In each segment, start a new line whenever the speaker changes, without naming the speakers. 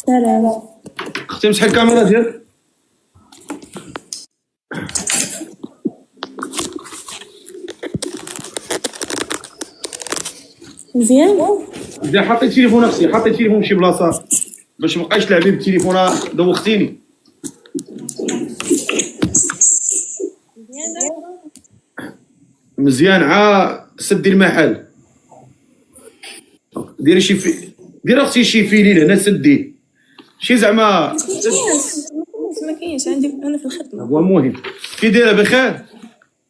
سلام.
اختي مسحي الكاميرا ديالك.
مزيان.
إذا حطي التليفون اختي، حطي التليفون فشي بلاصه باش مبقايش تلعبي بالتليفون، دوختيني. مزيان. سدي المحل، ديري ديري اختي شي فيلين هنا، سديه شي زعما.
ما كاينش عندي انا في الخدمه.
هو المهم. كي دايره بخير؟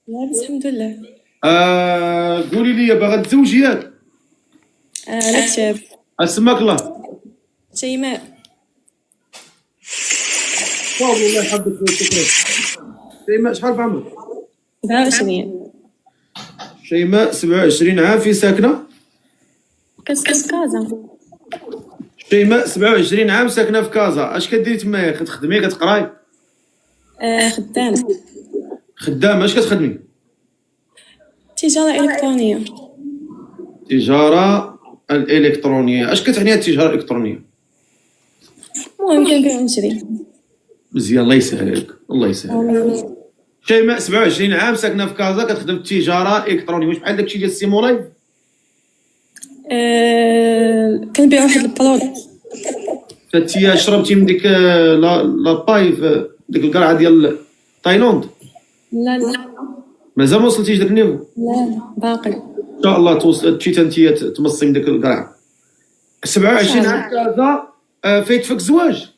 لاباس الحمد لله.
قولي لي باغا تزوجي ياك؟
لا شاب.
اسماك الله؟
شيماء.
الله يحفظك. شكرا. شيماء شحال في عمرك؟
27.
شيماء 27 عام. في ساكنه؟
كنسكن في كازا.
شيماء 27 عام ساكنه في كازا. اش كديري تمايا؟ كتخدمي كتقراي؟
خدامة.
خدامه. اش كتخدمي؟
تجارة إلكترونية.
التجاره الالكترونيه. اش كتعني التجاره الالكترونيه؟
المهم كنبيع ونشري.
مزيان. الله يسهل عليك، الله يسهل. شيماء 27 عام ساكنه في كازا كتخدم التجاره الالكترونيه. واش بحال داكشي ديال السيمولاي؟
كنبيع واحد البرودكت.
انتي شربتي من ديك لاباي في ديك القرعه ديال تايلاند؟
لا
مازال ما وصلتيش داك النيفو؟
لا باقي.
ان شاء الله توصل تمشي انتي تمصي من ديك القرعه. 27 عام كازا. فايت فيك الزواج؟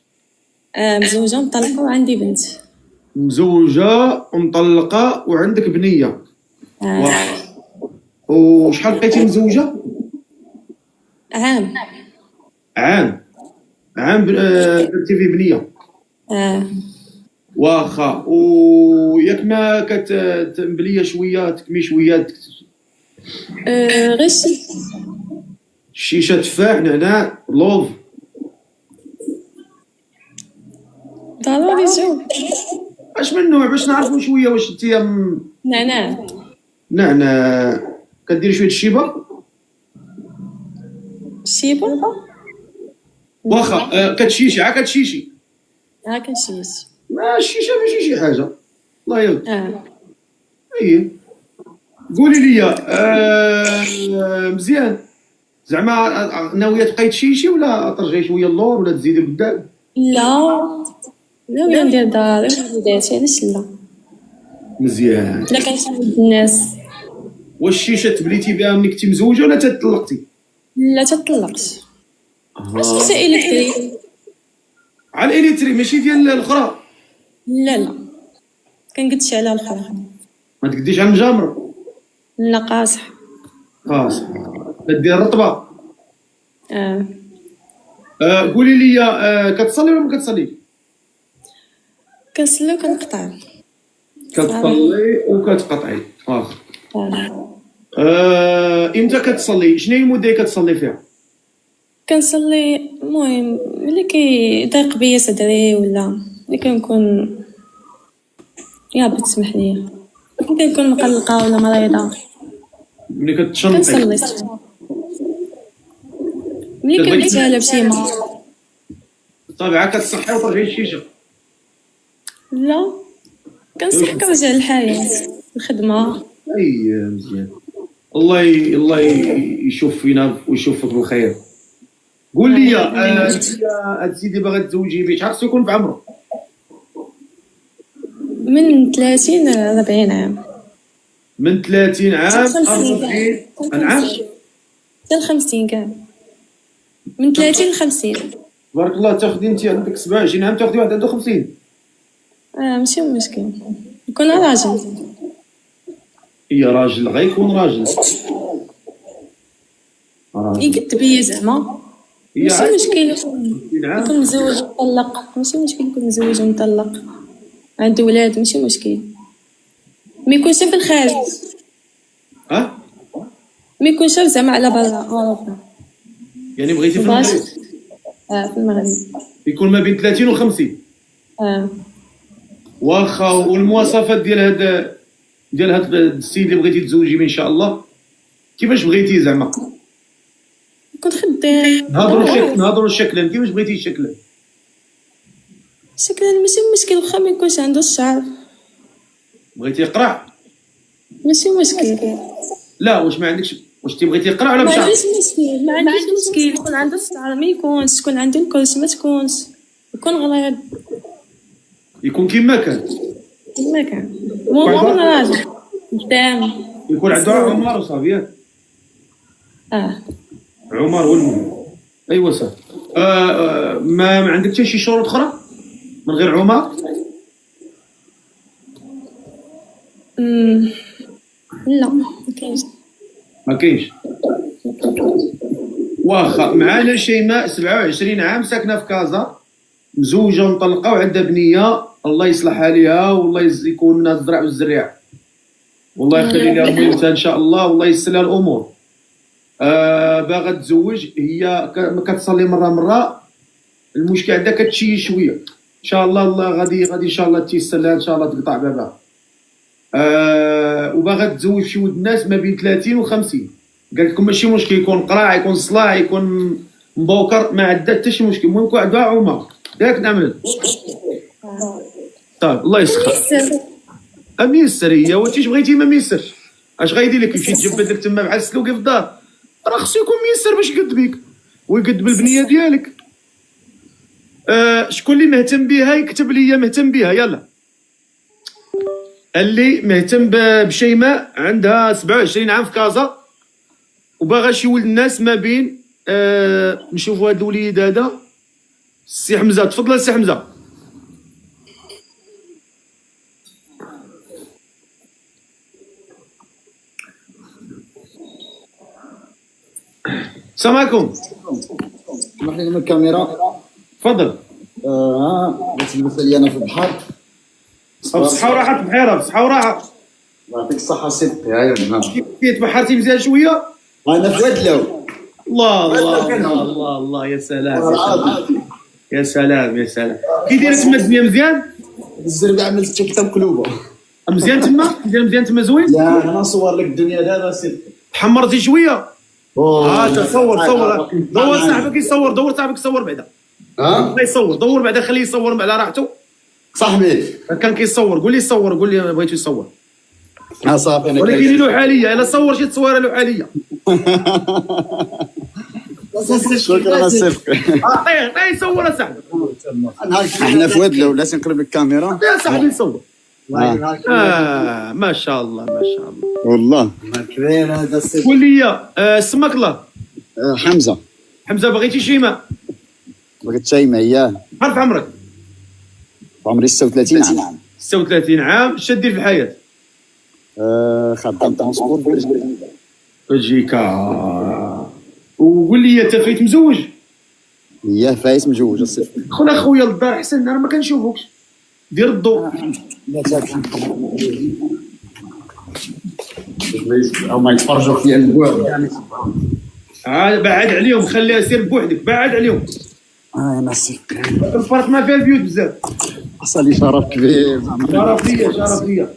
مزوجة مطلقة وعندي بنت.
مزوجه ومطلقه وعندك بنيه. وشحال بقيتي مزوجه؟
عام.
درتي فيه بنيه. واخا. وياك ما كتمبليه شويه تكمي شويه؟
غير
الشيشه، تفاح، نعناع، لوف.
ضروري جو.
اش من نوع باش نعرفوا شويه؟ واش انت نعناع كديري شويه الشيبه؟
شيبة.
واخا. كتشيشي كتشيشي.
كنشيش.
ما الشيشه ماشي شي حاجه. الله يرضى. اييه. قولي لي مزيان. زعما ناويه تبقاي تشيشي ولا ترجعي شويه اللور ولا تزيدي قدام؟
لا ناوية ندير داري وليداتي، علاش لا؟
مزيان.
لا كنساعد الناس.
واش الشيشه تبليتي بها ملي كنتي مزوجه ولا تطلقتي؟
لا تطلقت. شيشه إلكتريك.
على الالكتريك ماشي ديال الاخرى؟
لا كنقدش على الاخرى.
ما تقديش على المجامره؟
لا قاصح.
كدير رطبه؟ قولي لي كتصلي ولا ما كتصليش؟
كنصلي وكنقطع.
كتصلي وكتقطعي. امتى كتصلي؟ شنو هي المده اللي كتصلي فيها؟
كنصلي المهم ملي كيضيق بيا صدري ولا ملي كنكون يا ربي تسمح لي ملي كنكون مقلقه ولا مريضه.
ملي كتشنطي
كنصلي. ملي كنتسالى بشي مرض.
طبيعة كتصحي وترجعي الشيشه؟
لا كنصح كنرجع للحياه الخدمه.
اي مزيان. الله يشوف فينا ويشوفك بالخير. قول لي هاد السيدي باغا تزوجي بيه شحال خصو يكون في عمره؟
من 30 ل 40 عام.
من 30 عام 40 عام
حتى 50 كاع. من 30 ل 50.
بارك الله. تاخدي انت عندك 27 عام تاخدي واحد عنده 50؟
ماشي مشكل يكون راجل.
هي راجل غيكون راجل
يقد بيا زعما ماشي مشكل. يكون مزوج ومطلق ماشي مشكل. يكون مزوج ومطلق عنده ولاد ماشي مشكل. ما يكونش في الخارج. ما يكونش زعما على برا اوروبا.
يعني بغيتي في المغرب؟
في المغرب.
يكون ما بين 30 و 50. واخا. والمواصفات ديال هاد السيد اللي بغيتي تزوجي به ان شاء الله كيفاش بغيتي زعما؟
كنت خدام.
نهضروا شكلا كيفاش بغيتي شكلا؟
شكلا ماشي مشكل واخا ما يكونش عنده الشعر،
بغيتي يقرع؟
ماشي مشكل.
لا واش ما عندكش، واش تبغيتي يقرع ولا
ما
بشعر؟
عنديش مشكل، ما عنديش مشكل يكون عنده الشعر ما يكونش، تكون عنده الكلش ما تكونش، يكون غليظ
يكون كيما كان،
كما كان. هو راجل قدام.
يكون عنده عمر وصافي ياك؟ عمر والمهم. ايوا صافي. ما عندك حتى شي شروط اخرى من غير عمر؟
لا ما كاينش.
ما كاينش. واخا معانا شيماء 27 عام ساكنه في كازا، مزوجه ومطلقه وعندها بنيه، الله يصلحها ليها والله يكون منها الزرع والزريع، والله يخلي لها بنيتها ان شاء الله والله يسر لها الامور. باغا تزوج، هي ما كتصلي مره، المشكل عندها كتشيش شويه، ان شاء الله غادي ان شاء الله تيسر لها ان شاء الله تقطع بابها. وباغا تزوج شي ولد الناس ما بين 30 و 50. قالت لكم ماشي مشكل يكون قراع يكون صلاح يكون مبوكر، ما عندها حتى شي مشكل، المهم يكون عندها عمر ياك نعمل. طيب الله يسخر. ميسر هي وانتيش بغيتي ما ميسرش، اش غايدير لك؟ يمشي يتجبد لك تما مع السلوكي في الدار، راه خصو يكون ميسر باش يقد بيك ويقد بالبنيه ديالك. شكون اللي مهتم بها يكتب لي مهتم بها، يلا. اللي مهتم بشيماء عندها 27 عام في كازا وباغا شي ولد الناس ما بين نشوفوا هذا الوليد هذا السي حمزه. تفضل السي حمزه. السلام عليكم.
سمح لي من الكاميرا.
تفضل.
بغيت تلبس لي انا في البحر.
بصحة وراحة بحيرة، بصحة وراحة.
الله يعطيك الصحة سيدي. ايوا
كيف تبحرتي مزيان شوية؟
انا في ودلو.
الله يا سلام يا سلام يا سلام. كي داير تما الدنيا مزيان؟
الزربة عملت حتى مقلوبة.
مزيان تما؟ مزيان تما زوين؟
لا انا نصور لك الدنيا دابا سيدي.
تحمرتي شوية؟ تصور دور صاحبك يصور، دور صاحبك يصور بعدا. بغا يصور دور بعدا، خليه يصور على راحته.
صاحبي
كان كيصور قول لي صور، قول لي بغيتو يصور.
صافي انا
ولكن له حاليه، الا صور شي تصويره له حاليه.
شكرا سيدي.
عطيه يصور اصاحبي.
احنا في ودلو، لا نقلب الكاميرا.
يا صاحبي يصور. ما شاء الله ما شاء الله
والله كبير هذا السيد.
قول لي سماك الله.
حمزه.
حمزه بغيتي شيماء؟
بغيت شيماء اياه.
عرف عمرك؟
عمري 36 عام.
36 عام. اش دير في الحياه؟
خدام ترونسبور في
بلجيكا. وقول لي انت فايت مزوج؟
اياه فايس مجوج الصيف.
دخل اخويا للدار احسن، انا ما كنشوفكش. دير الضوء.
او ما يتفرجوا فيا البوع.
بعد عليهم، خليها سير بوحدك، بعد عليهم.
انا سير
الفرق ما فيها البيوت بزاف.
حصل لي شرف كبير.
شرف ليا شرف ليا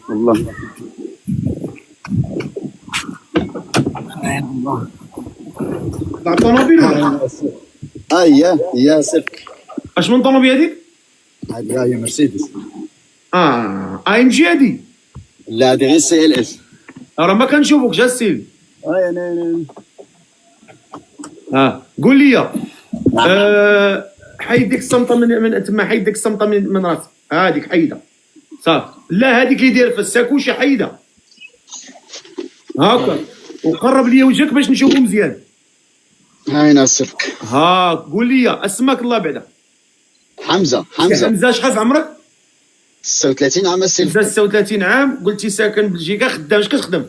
والله.
طلع الطوموبيل ولا؟
يا سير.
اش من طوموبيل هذيك؟
هذه هي مرسيدس.
ام جي هذه؟
لا هذه غير سي ال اس.
راه ما كنشوفكش السيل.
انا
قول لي حيد ديك الصمته من تما، حيد ديك الصمته من راسك، هذيك حيدها صافي. لا هذيك اللي دايره في الساكوشه حيدها هاكا، وقرب لي وجهك باش نشوفو مزيان.
هاينا السلك.
قول لي اسماك الله بعدا.
حمزه.
شحال في عمرك؟
36 عام السلك.
36 عام. قلتي ساكن بلجيكا، خدام اش كتخدم؟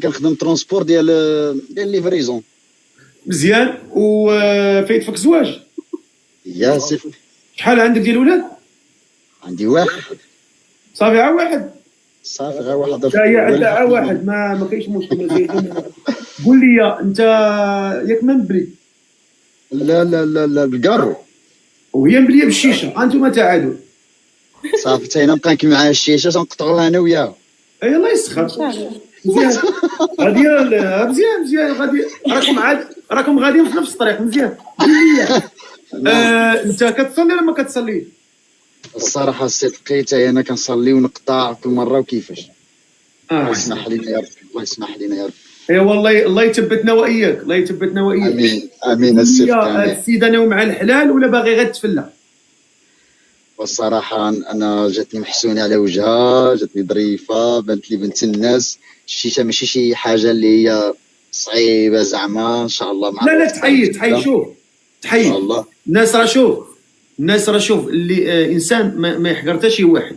كنخدم ترونسبور ديال ليفريزون.
مزيان. وفايت فيك زواج؟
يا سيف.
شحال عندك ديال الولاد؟
عندي واحد.
صافي عا واحد.
صافي غير واحد.
هي عندها عا واحد، ما كاينش مشكل. قول لي انت ياك ما مبري؟
لا بالكارو.
وهي مبليه بالشيشه، انتم تعادل.
صافي حتى هنا نبقى نكمل معاها الشيشه تنقطعوها انا وياها.
اي الله يسخر. مزيان. غادي مزيان غادي راكم غاديين في نفس الطريق. مزيان. قول لي انت كتصلي ولا ما كتصليش؟
الصراحه صدقي حتى انا كنصلي ونقطع كل مره وكيفاش. الله يسمح لنا يا رب، الله يسمح لنا يا رب.
اي والله الله يثبتنا واياك، الله يثبتنا واياك.
امين امين الصدق امين.
السيده ناوي مع الحلال ولا باغي غير تفلى؟
والصراحه انا جاتني محسونه على وجهها، جاتني ظريفه، بانت لي بنت الناس. الشيشه ماشي شي حاجه اللي هي صعيبه زعما، ان شاء الله مع
لا تحيد شوف تحيد.
ان شاء الله.
الناس راه شوف اللي انسان ما يحقر حتى شي واحد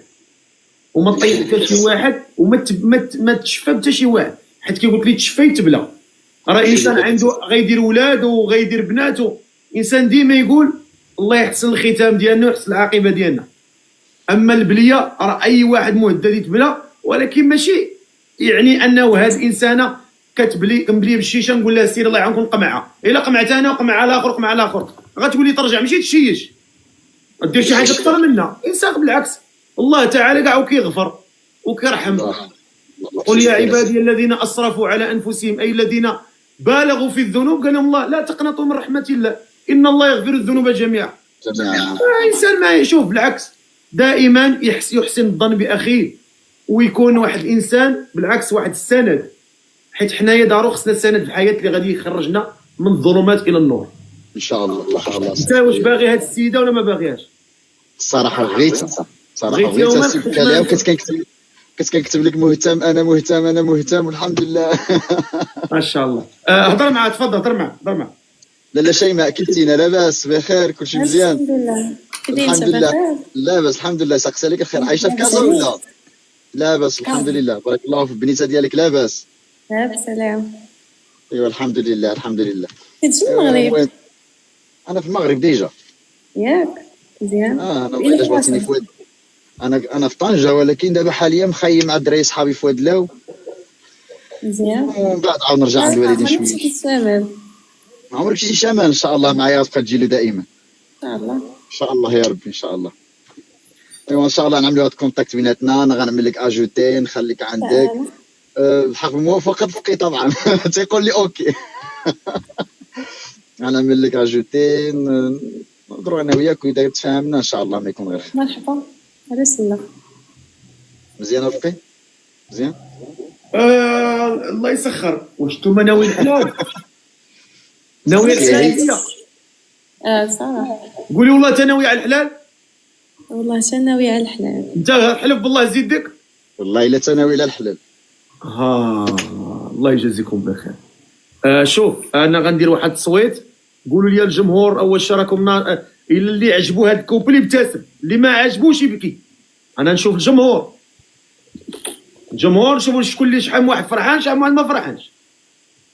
وما تطيح حتى شي واحد وما تشفى حتى شي واحد، حيت كيقول لك تشفى يتبلى. راه انسان عنده غيدير ولاد وغيدير بناته، انسان ديما يقول الله يحسن الختام ديالنا ويحسن العاقبه ديالنا. اما البليه راه اي واحد مهدد يتبلى، ولكن ماشي يعني انه هذه الانسانه كتبلي بالشيشه نقول لها سير الله يعاونكم نقمعها. الا قمعت انا وقمع الاخر غتولي ترجع ماشي تشيش، دير شي حاجه اكثر منها. انسان بالعكس الله تعالى كاع وكيغفر وكيرحم. قل يا عبادي الذين اسرفوا على انفسهم، اي الذين بالغوا في الذنوب، قال لهم الله لا تقنطوا من رحمه الله ان الله يغفر الذنوب جميعا. انسان ما يشوف بالعكس دائما يحسن الظن باخيه، ويكون واحد الانسان بالعكس واحد السند، حيت حنايا دارو خصنا السند في الحياه اللي غادي يخرجنا من الظلمات الى النور
ان شاء الله ان شاء الله.
انت واش باغي هاد السيده ولا ما باغيهاش؟
الصراحه بغيتها، صراحه بغيتها. سبك عليها كنت كنكتب لك مهتم انا مهتم والحمد لله.
ما شاء الله. هضر معاه، تفضل هضر معاه.
لا شيماء كنتينا لاباس بخير كلشي مزيان؟
الحمد لله.
الحمد لله لاباس الحمد لله. سقسي عليك الخير، عايشه في كازا ولا؟ لاباس الحمد لله، بارك الله في البنيته ديالك. لاباس
سلام.
ايوا الحمد لله الحمد لله.
كتجي المغرب؟
انا في المغرب ديجا.
ياك مزيان.
انا بغيت جبتني في واد، انا في طنجه، ولكن دابا حاليا مخيم مع الدراري صحابي في واد لاو.
مزيان.
ومن بعد عاود نرجع عند الوالدين شويه.
مشيتي الشمال؟
ما عمرك شي شمال؟ ان شاء الله معايا غتبقى تجي له دائما
ان شاء الله.
ان شاء الله يا ربي ان شاء الله. ايوا ان شاء الله نعملوا هاد الكونتاكت بيناتنا. انا غنعمل لك اجوتي نخليك عندك بحق الموافقه الفقي طبعا. تيقول لي اوكي. غنعمل لك اجوتي نهضروا انا وياك، واذا تفاهمنا ان شاء الله ما يكون غير خير.
مرحبا. علاش لا؟
مزيان الفقي مزيان.
الله يسخر. واش نتوما ناويين الحلال؟ ناويين الحلال؟
صراحه
قولي والله انت ناوي على الحلال؟
والله ناوي على الحلال.
انت حلف بالله زيدك.
والله الا تناوي على الحلال.
الله يجازيكم بخير. شوف انا غندير واحد التصويت، قولوا لي الجمهور اول شي راكم اللي عجبو هاد الكوبل يبتسم، اللي ما عجبوش يبكي. انا نشوف الجمهور شوفوا شكون اللي شحال من واحد فرحان شحال من واحد ما فرحانش.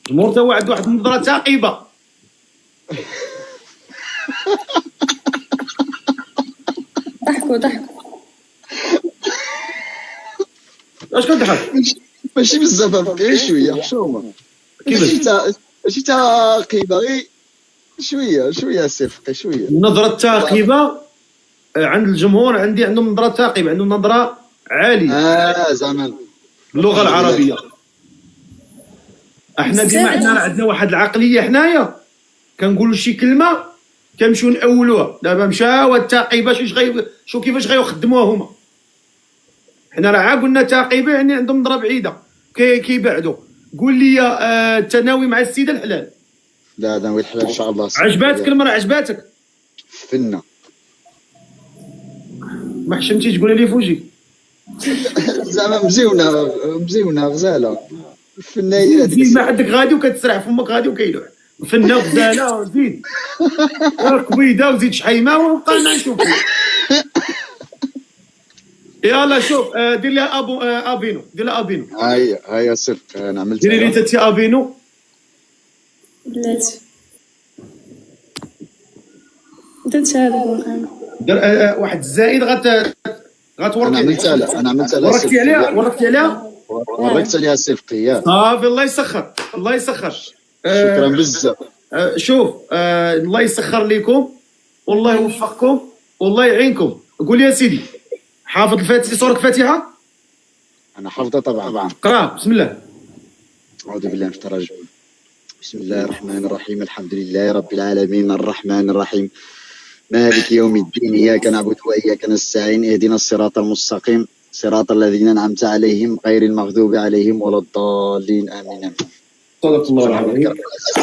الجمهور تا عنده واحد النظره ثاقبه.
ضحكوا
اش كتضحك؟
ماشي بزاف غير شويه حشومه. ماشي ثاقبه غير شويه صفقي شويه.
النظره الثاقبه عند الجمهور عندهم نظره ثاقبه، عندهم نظره عاليه.
زعما
اللغه العربيه. احنا ديما عندنا واحد العقليه حنايا كنقولوا شي كلمه كنمشيو ناولوها. دابا مشاو الثاقبه شو كيفاش غيخدموها هما. حنا راه قلنا ثاقبه يعني عندهم نظره بعيده كيبعدوا. قول لي التناوي مع السيده الحلال؟
لا ناوي الحلال ان شاء الله.
عجباتك المراه؟ عجباتك
فنه؟
ما حشمتيش تقولها لي فوجي.
زعما مزيونه غزاله الفنيه.
ديما عندك غادي وكتسرح فمك غادي وكيلوح. فنه غزاله زيد قبيده وزيد شحيمه وبقينا نشوفو. يلا شوف دير لها ابينو. دير لها ابينو.
هيا صدق انا عملت.
ديري لي تاتي ابينو.
بلاتي درت هذا
واحد الزائد غتوركي.
انا عملت على
وركتي عليها
وركت عليها الصفقيه.
صافي الله يسخر.
شكرا بزاف.
شوف الله يسخر لكم والله يوفقكم والله يعينكم. قول يا سيدي حافظ الفاتحه سوره الفاتحه؟
انا حافظها طبعا.
قرا بسم الله.
اعوذ بالله من الشيطان الرجيم. بسم الله الرحمن الرحيم. الحمد لله رب العالمين الرحمن الرحيم مالك يوم الدين، إياك نعبد وإياك نستعين، اهدنا الصراط المستقيم صراط الذين أنعمت عليهم غير المغضوب عليهم ولا الضالين، آمين.
صدق الله العظيم.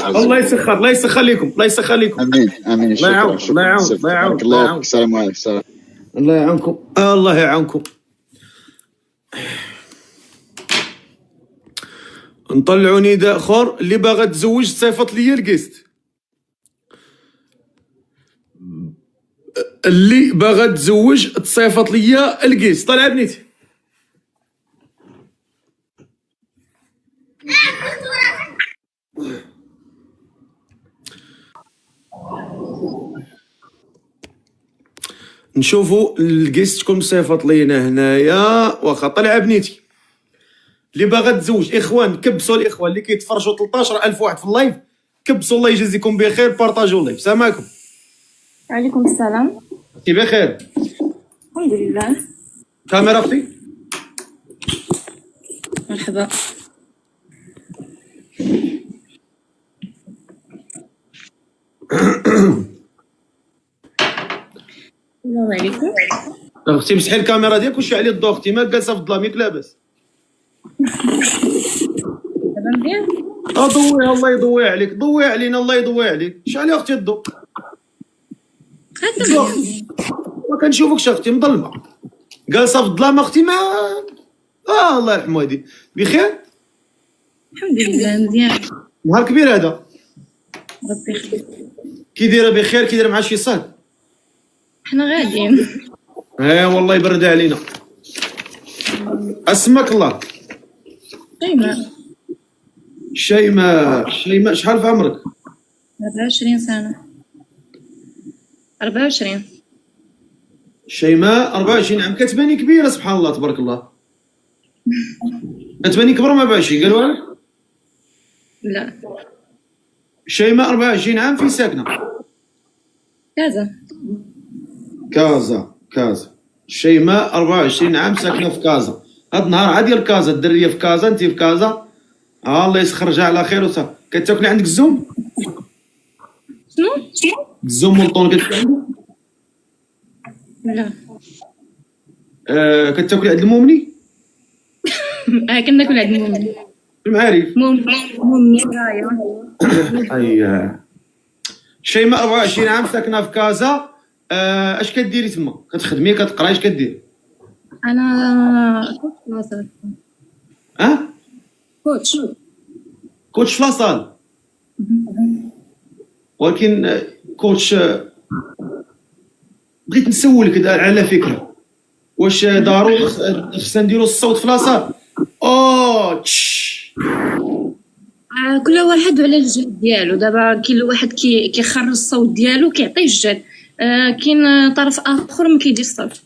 الله يسخر، الله يسخر لكم، الله يسخر لكم.
آمين آمين.
الله يعاون، الله يعاون، الله يعاون،
بارك الله فيك. السلام عليكم. السلام.
الله يعاونكم، الله يعاونكم. نطلعوا نداء اخر، اللي باغا تزوج تصيفط ليا الكيست. اللي باغا تزوج تصيفط ليا الكيست. طلع بنيتي. نشوفوا الكيست شكون مصيفط لينا هنايا. واخا طلع بنيتي. اللي باغا تزوج اخوان كبسوا، الاخوان اللي كيتفرجوا 13000 واحد في اللايف كبسوا، الله يجازيكم بخير، بارطاجوا اللايف. السلام عليكم.
وعليكم السلام.
انت بخير؟
الحمد لله.
كاميرا اختي.
مرحبا. السلام عليكم.
اختي مسحي الكاميرا ديالك وشعلي الضوء اختي، ما جالسه في الظلام ياك لاباس.
دابا مزيان؟
ضويها الله يضوي عليك، ضوي علينا الله يضوي عليك. شعلي اختي الضوء. ما كنشوفكش اختي، مظلمه جالسه في الظلام اختي. ما الله يرحم والديك. بخير؟
الحمد لله مزيان.
نهار كبير هذا.
ربي يخليك.
كي دايره بخير؟ كي دايره مع شي صاد؟
حنا غاديين.
والله يبرد علينا. اسمك الله؟
شيماء.
شيماء شحال في عمرك؟
24 سنة. 24.
شيماء 24 عام. كتباني كبيره سبحان الله تبارك الله. كتباني كبر ما باعش قالوا لك؟
لا.
شيماء 24 عام، في ساكنه؟ كازا. شيماء 24 عام ساكنه في كازا. هاد النهار عاد ديال كازا، الدريه في كازا، انت في كازا. الله يسخرجها على خير وصافي. كتاكلي عندك الزوم؟
شنو؟
الزوم والطون كتاكلي؟
لا.
كتاكلي عند المومني؟
كناكل عند المؤمن.
المعارف.
مومني رايا.
اييه. شيماء 24 عام ساكنه في كازا. اش كديري تما؟ كتخدمي كتقراي؟ اش كديري؟
انا كوتش في لاصال.
كوتش في لاصال. ولكن كوتش بغيت نسولك على فكره، واش ضروري خصنا نديرو الصوت في لاصال؟
كل واحد على الجهد ديالو. دابا كاين واحد كيخرج الصوت ديالو كيعطيه الجهد، كاين طرف اخر ما كيدير الصوت.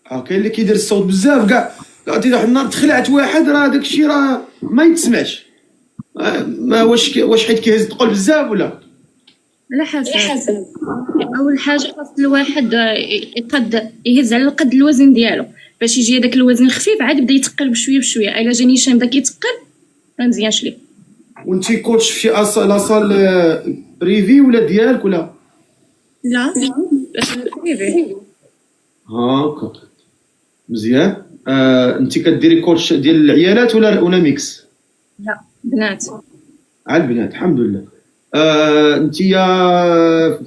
كاين اللي كيدير الصوت بزاف كاع. عرفتي واحد النهار تخلعت واحد، راه داك الشيء راه ما يتسمعش. ما واش حيت كيهز الثقل بزاف ولا؟
على حسب. اول حاجه خاص الواحد يقد يهز على قد الوزن ديالو باش يجي هذاك الوزن خفيف، عاد بدا يتقل بشويه بشويه. الا جا نيشان بدا كيتقل ما مزيانش ليه.
وانتي كوتش في لاصال بريفي ولا ديالك ولا؟
لا بريفي.
هاكا مزيان. انت كديري كوتش ديال العيالات ولا ميكس؟
لا بنات.
على البنات الحمد لله. انت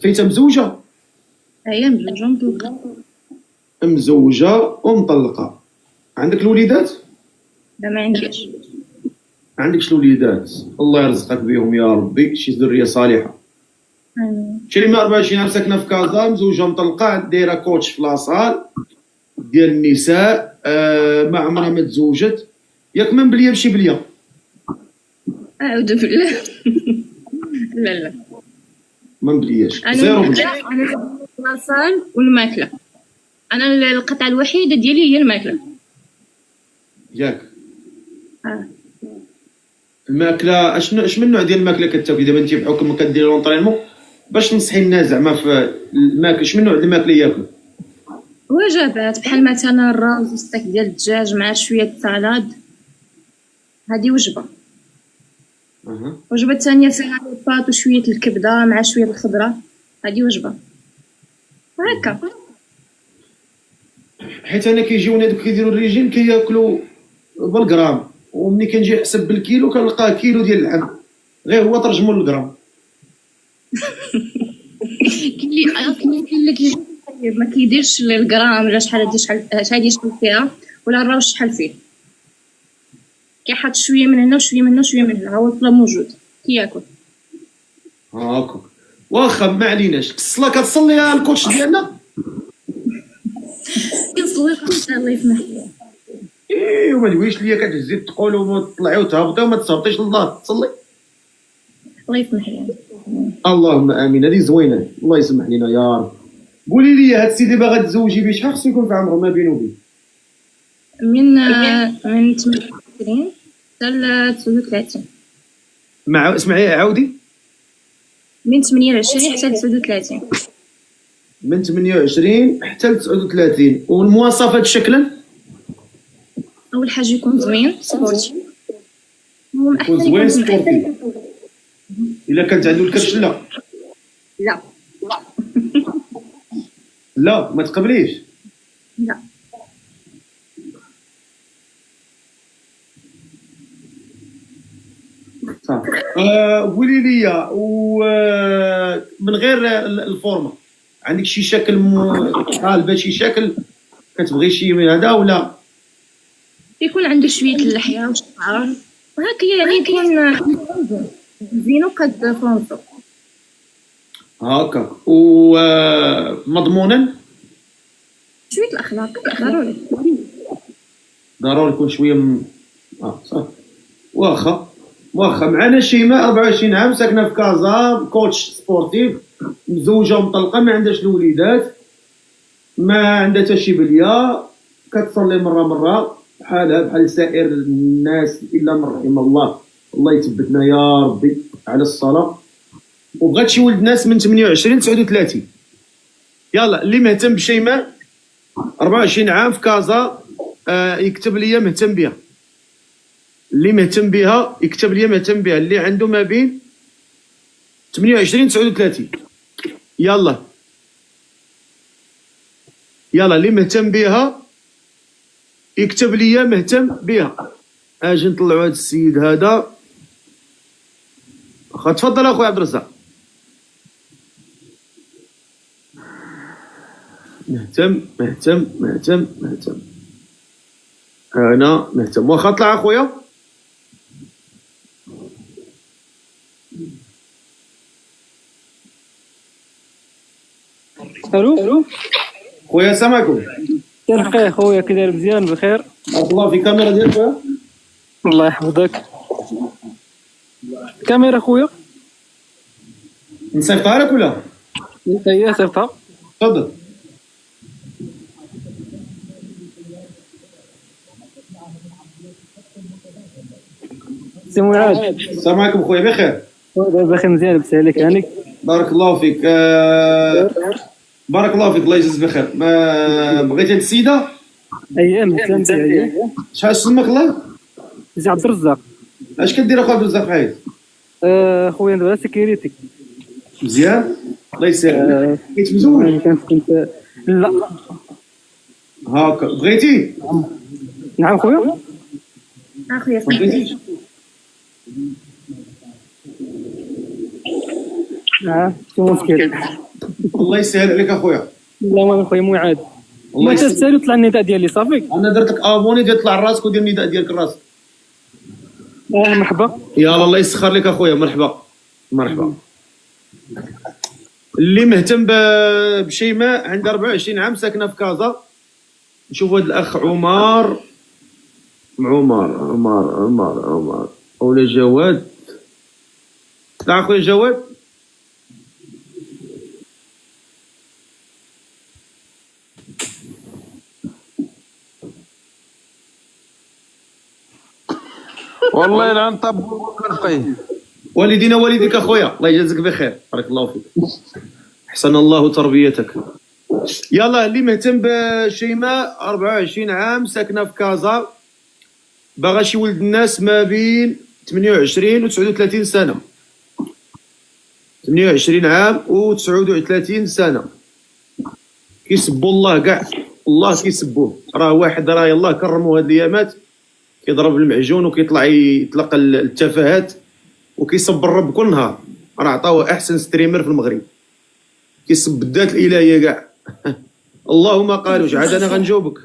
فايته مزوجه؟
هي مزوجه
ومطلقه. عندك الوليدات؟
لا ما عنديش.
ما عندكش الوليدات؟ الله يرزقك بهم يا ربي، شي ذريه صالحه.
امين.
شيماء 24 عام ساكنه في كازا، مزوجه مطلقه، دايره كوتش في لاصال ديال النساء. ما عمرها ما تزوجت ياك؟ من بليه ماشي بليه؟
اعوذ بالله. لا
ما نبلياش.
زيرو بليه. انا لاصال والماكله. انا القطعه الوحيده ديالي هي الماكله.
ياك؟ الماكله اش من نوع ديال الماكله كتاكلي دابا انت بحكم ما كديري لونطرينمون؟ باش نصحي الناس زعما في الماكله، اش من نوع ديال الماكله ياكلوا؟
وجبات بحال مثلا الرز وستيك ديال الدجاج مع شويه سالاد، هذه وجبه. وجبه ثانيه فيها الباط وشويه الكبده مع شويه الخضره، هذه وجبه.
هكا.
حيت انا كيجيوني هذوك كيديروا الريجيم كياكلوا بالغرام، وملي كنجي نحسب بالكيلو كنلقاه كيلو ديال اللحم، غير هو ترجمو للغرام.
كاين اللي كيجي ما كيديرش الغرام ولا شحال هادي شحال فيها، ولا راه شحال فيه، كيحط شويه من هنا وشويه من هنا وشويه من هنا، هو الطلا موجود كياكل.
هاكا واخا ما عليناش. الصلاه كتصلي الكوتش ديالنا؟
كنصلي الخمسة الله يسمح لي.
ايه وما تقوليش ليا كتهزي تقول وتطلعي وتهبطي وما تصوتيش لله تصلي.
الله يسمح لي.
اللهم امين. هذه زوينه، الله يسمح لنا يا رب. قولي لي هاد السيد اللي باغا تزوجي به شحال خصو يكون في عمره ما بينه وبين؟
من 28 حتى 39.
مع اسمعي عاودي.
من 28 حتى 39.
من 28 حتى 39. والمواصفات شكلا؟
اول حاجه يكون زوين سبورتي.
يكون زوين سبورتي. الا كانت عنده الكرش لا.
لا
لا ما تقبليش.
لا.
صافي. قولي لي من غير الفورمه عندك شي شكل طالبه شي شكل كتبغي شي من هذا ولا؟
يكون عنده شويه اللحيه والشعر وهكا، يعني يكون زينو قد فرنسا.
هاكا. ومضمونا
شويه الاخلاق ضروري.
ضروري يكون شويه صافي. واخا معنا شيماء 24 عام ساكنه في كازا، كوتش سبورتيف، مزوجه ومطلقه، ما عندهاش الوليدات، ما عندها حتى شي بليه، كتصلي مره بحالها بحال سائر الناس الا من رحم الله. الله يثبتنا يا ربي على الصلاه. وبغات شي ولد ناس من 28 39. يلا اللي مهتم بشيماء 24 عام في كازا يكتب لي مهتم بها. اللي مهتم بها يكتب لي مهتم بها، اللي عنده ما بين 28 39. يلا اللي مهتم بها يكتب لي مهتم بها. اجي نطلعوا هذا السيد هذا. تفضل اخويا عبد الرزاق. مهتم انا مهتم. واخا طلع اخويا.
الو
خويا السلام عليكم.
كيف خويا؟ كي داير؟ مزيان بخير؟
بارك الله في الكاميرا ديالك خويا.
الله يحفظك. كاميرا خويا
نصيفطها لك ولا؟
هي صيفطها.
تفضل.
سي معاذ
السلام عليكم خويا. بخير؟
بخير مزيان لاباس عليك هانيك؟
بارك الله فيك. بارك الله فيك الله يجزيك بخير. بغيتي هاد السيده؟
اييه مهتم بها.
شحال اسمك الله؟
سي عبد الرزاق.
اش كدير اخويا عبد الرزاق في حياتك؟
خويا دابا سيكيوريتي.
مزيان الله يسهل. كنت مزوج؟
كنت لا.
هاكا بغيتي؟
نعم خويا.
اخويا
بغيتي؟
شي مشكل.
الله يسهل عليك اخويا.
لا ما خويا معاذ.
الله
انت تسالي وطلع النداء ديالي صافي.
انا درت لك ابوني ديال طلع راسك ودير النداء ديالك لراسك.
مرحبا.
يلا الله يسخر لك اخويا. مرحبا. اللي مهتم بشيماء عندها 24 عام ساكنه في كازا. نشوف هذا الاخ عمر ولا جواد. طلع اخويا جواد.
والله لا نطبق نقيه.
والدينا والديك اخويا الله يجازيك بخير. بارك الله فيك. احسن الله تربيتك. يلا اللي مهتم بشيماء 24 عام ساكنه في كازا، باغا شي ولد الناس ما بين 28 و 39 سنه. 28 عام و 39 سنه. كيسبوا الله كاع، الله كيسبوه. راه واحد راه يلاه كرموا هاد الايامات كيضرب المعجون وكيطلع يطلق التفاهات وكيسب الرب كل نهار. راه عطاوه احسن ستريمر في المغرب، كيسب الذات الالهيه كاع. اللهم قال واش عاد انا غنجاوبك.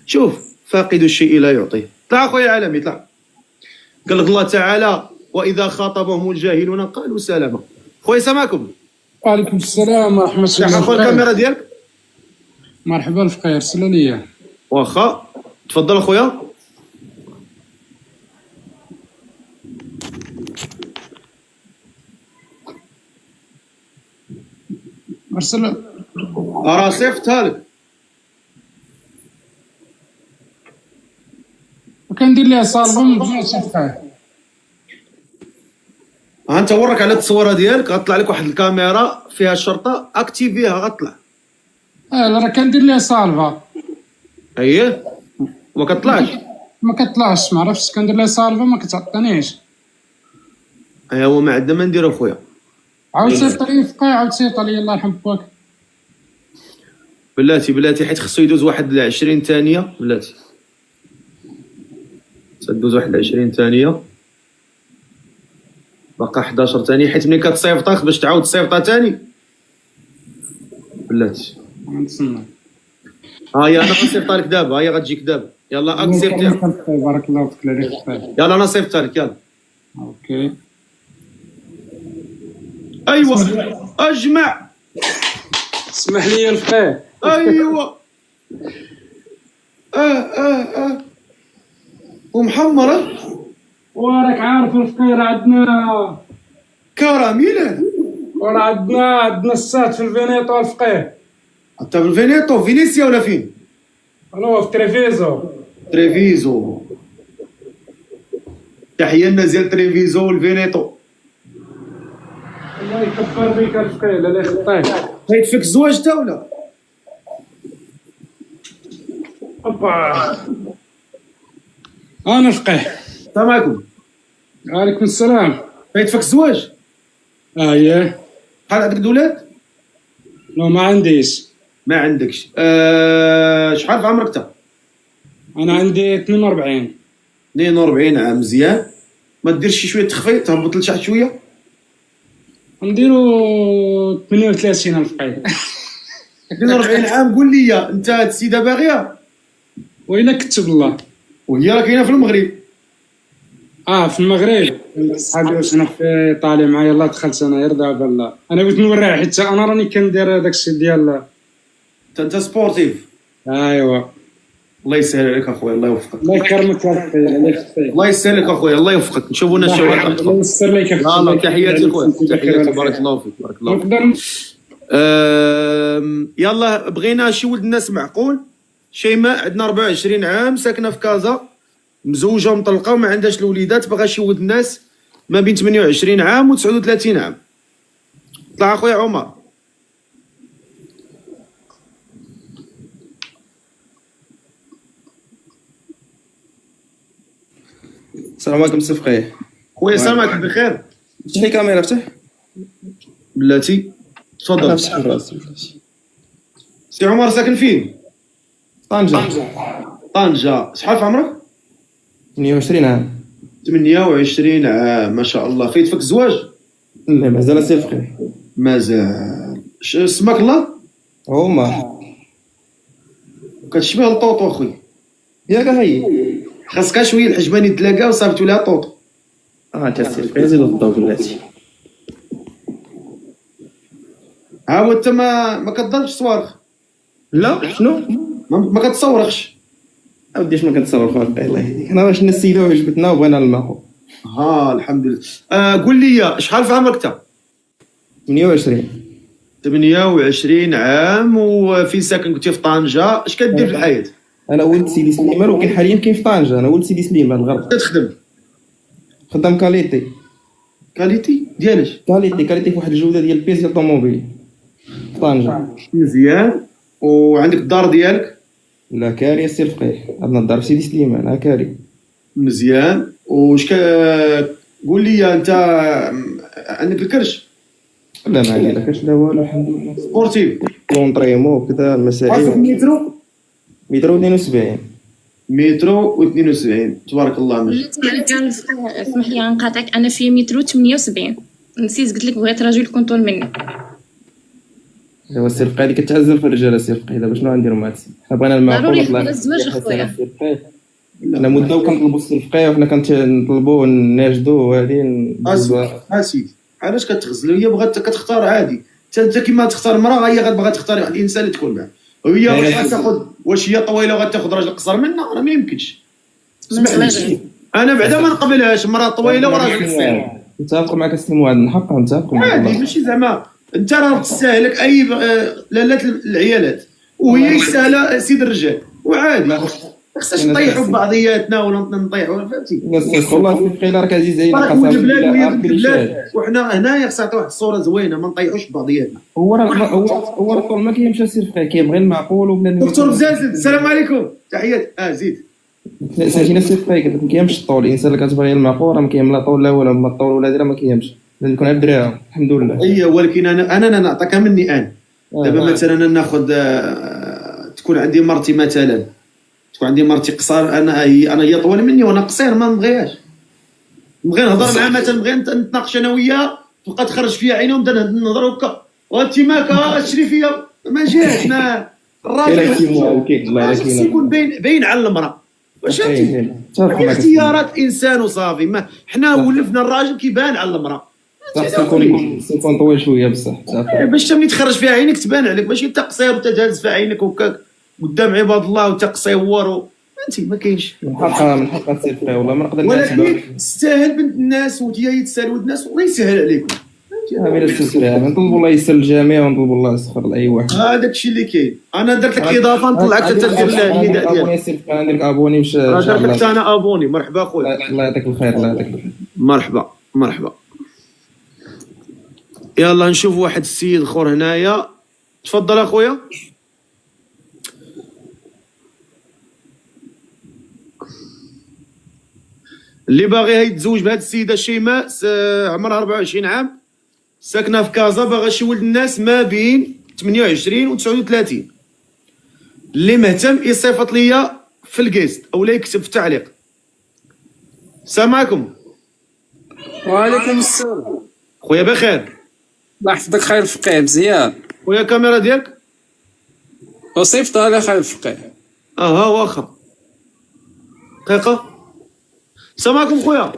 شوف، فاقد الشيء لا يعطيه. طلع اخويا عالمي، طلع. قال لك الله تعالى واذا خاطبهم الجاهلون قالوا سلاما. خويا سماكم.
وعليكم السلام ورحمة الله
شحال اخويا الكاميرا ديالك؟
مرحبا الفقير، ارسلوا لي.
واخا تفضل اخويا.
ارسل.
راه صيفطها لك.
وكندير ليها صالفه من جهه الفقير.
ها انت ورك على التصويره ديالك، غطلع لك واحد الكاميرا فيها الشرطه، اكتيفيها غطلع.
راه كندير ليها صالفه.
اييه ما كطلعش.
ما كطلعش، ما عرفتش، كندير ليها صالفه ما كتعطينيش.
ايوا ما عندنا ما نديرو خويا.
عاود صيفط لي فقير، عاود صيفط لي الله يرحم باك.
بلاتي حيت خصو يدوز واحد 20 ثانيه. بلاتي تدوز واحد 20 ثانيه، باقا 11 ثانيه، حيت ملي كتصيفطها باش تعاود تصيفطها ثاني. بلاتي
نتسنى.
ها هي انا غنصيفطها لك دابا، ها هي غتجيك دابا. يلا اكسبتي.
بارك الله فيك عليك فقير.
يلا انا صيفطها لك. يلا
اوكي.
ايوا اجمع.
اسمح لي الفقير.
ايوا ومحمره.
وراك عارف الفقير عندنا
كراميل هذا.
ورا عندنا السات في الفينيتو الفقير.
انت في الفينيتو، فينيسيا ولا فين؟
الو في تريفيزو.
تريفيزو. تحيه للناس ديال تريفيزو والفينيتو.
الله يكبر بك الفقير، لا يخطيك.
بغيت فيك الزواج تا ولا؟
اوبا انا الفقير.
السلام عليكم.
وعليكم السلام.
بغيت فيك الزواج.
اييه.
شحال عندك دولاد؟
لا ما عنديش.
ما عندكش. شحال في عمرك انت؟
انا عندي 42.
42 عام. مزيان. ما ديرش شي شويه تخفيض، تهبط لشحال شويه؟
نديرو 38 الفقير.
42 عام. قول لي انت هاد السيده باغيه؟
وإلا كتب الله.
وهي راه كاينه في المغرب.
في المغرب. صحابي واش انا في طالع معايا، الله دخلت انا غير دابا. لا انا بغيت نوريها حيت انا راني كندير داكشي ديال.
انت سبورتيف.
ايوا.
الله يسهل عليك اخويا، الله يوفقك.
الله يكرمك الفقير، الله يخطيك.
الله يسهل لك اخويا، الله يوفقك. نشوفوا لنا الشوارع.
الله يسر لك.
الله تحياتي خويا، تحياتي. بارك الله فيك، بارك الله فيك. يلا بغينا شي ولد الناس معقول. شيماء عندنا 24 عام، ساكنه في كازا، مزوجه ومطلقه وما عندهاش الوليدات، باغا شي ولد الناس ما بين 28 عام و 39 عام. طلع اخويا عمر.
السلام عليكم سي فقيه.
خويا سامعك بخير.
افتح لي كاميرا، افتح
بلاتي. تفضل.
انا افتح راسي.
سي عمر ساكن فين؟
طنجة.
طنجة. شحال في عمرك؟
28 عام.
28 عام، ما شاء الله. فايت فيك الزواج؟
لا مازال سي فقيه.
مازال. سماك الله؟
عمر.
كتشبه الطوطو اخويا.
ياك هي
خاصك شويه الحجبان يتلاقى وصافي لها طوطو.
انت سي فقيه زيد الضوء بلاتي.
ها هو انت ما كتضربش صواريخ؟
لا شنو؟
ما كتصورخش؟
اودي اش ما كنتصور خويا فقيه الله يهديك. انا واش نسيتو وعجبتنا وبغينا الماء.
ها الحمد لله. قول لي شحال في عمرك انت؟
28.
28 عام. وفين ساكن؟ قلتي في طنجة. اش كدير في الحياة؟
انا ولد سيدي سليمان وكاين حاليا كاين في طنجة. انا ولد سيدي سليمان الغرب.
كتخدم؟
خدام كاليتي.
كاليتي ديالاش؟
كاليتي فواحد الجودة ديال البيس ديال الطوموبيل في طنجة.
مزيان. وعندك الدار ديالك؟
لا كاري السي الفقيه، عندنا الدار في سيدي سليمان. ها كاري.
مزيان. قول لي انت عندك الكرش؟
لا ما عندي لا كاش لا والو الحمد لله.
سبورتيف؟
لونطريمو وكذا المسائل.
مترو
مترو 72.
مترو و72 تبارك الله ما شاء الله.
كان اسمح لي نقاطعك، انا في مترو 78 نسيت قلت لك بغيت راجل كونتور مني.
هو السي رفقي اللي كتعزل في الرجال السي رفقي، دابا شنو غنديرو مع السي؟ حنا بغينا المعقول.
ضروري يخلص الزواج اخويا.
حنا مده وكنطلبوا السي رفقي وحنا كنطلبوا ناجدوا وهادي
اسيدي علاش كتغزلوا؟ هي بغات كتختار عادي، انت كيما تختار مراه هي غتبغي تختار واحد الانسان اللي تكون معاه، وهي واش غتاخذ، واش هي طويله وغتاخذ راجل قصر منها؟ راه ما يمكنش. انا بعدا ما نقبلهاش مراه طويله وراجل قصير.
نتفق معك السي معاذ، نحق نتفق معك.
عادي ماشي زعما انت راه تستاهلك اي لالات العيالات، وهي يستاهلها سيد الرجال، وعادي ما خصناش نطيحوا ببعضياتنا ولا نطيحوا، فهمتي؟
بس والله السي رفقي راك عزيز علينا
خاصة البلاد وهي بنت البلاد، وحنا هنايا خصها تعطي واحد الصوره زوينه، ما نطيحوش ببعضياتنا.
هو الطول ما كيمشي السي رفقي، كيبغي المعقول وبنادم.
دكتور زازل السلام عليكم، تحيات. زيد
سالتينا السي رفقي قلت لك ما كيمشي الطول، الانسان اللي كتبغي المعقول راه ما كاين لا طول لا والو، ما الطول ولا راه ما كيمشي، لازم يكون عند الدراري. الحمد لله.
اي ولكن انا نعطيك مني انا دابا مثلا انا ناخذ تكون عندي مرتي مثلا، تكون عندي مرتي قصار، انا هي طول مني وانا قصير، ما نبغيهاش. نبغي نهضر معها مثلا، نبغي نتناقش انا وياه، تبقى تخرج فيا عينه ونبدا نهضر هكا وانت ماك تشري فيا، ما جاش. ما الراجل خصو يكون باين على المراه، واش فهمتي؟ اختيارات انسان وصافي. ما حنا ولفنا الراجل كيبان على المراه،
يكون طويل شويه بصح
باش ملي تخرج فيها عينك تبان عليك، ماشي انت قصير وانت جالس في عينك هكاك قدام عباد الله وانت قصير انت ما كاينش.
من حقها السي رفقي والله ما نقدر نحسبها،
ولكن تستاهل بنت الناس وهي تسال ولد الناس، والله يسهل عليكم.
بلا استسلام، نطلبوا الله يسر الجميع ونطلبوا الله يسخر لاي واحد.
هذاك الشيء اللي كاين. انا درت لك اضافه نطلعك حتى تدير النداء ديالك.
ابوني سير فقي، ندير لك ابوني ان شاء الله.
درت لك انا ابوني. مرحبا خويا.
الله يعطيك الخير. الله يعطيك الخير.
مرحبا. يلا نشوف واحد السيد اخر هنايا. تفضل اخويا. اللي باغي يتزوج بهذه السيده شيماء، عمرها 24 عام، ساكنه في كازا، باغا شي ولد الناس ما بين 28 و 39. اللي مهتم يصيفط ليا في الكيست او لا يكتب في التعليق. السلام عليكم.
وعليكم السلام.
خويا بخير؟
الله يحفظك. خير الفقيه مزيان.
خويا الكاميرا ديالك
وصيفطها على خير الفقيه.
ها واخا دقيقه. السلام عليكم خويا.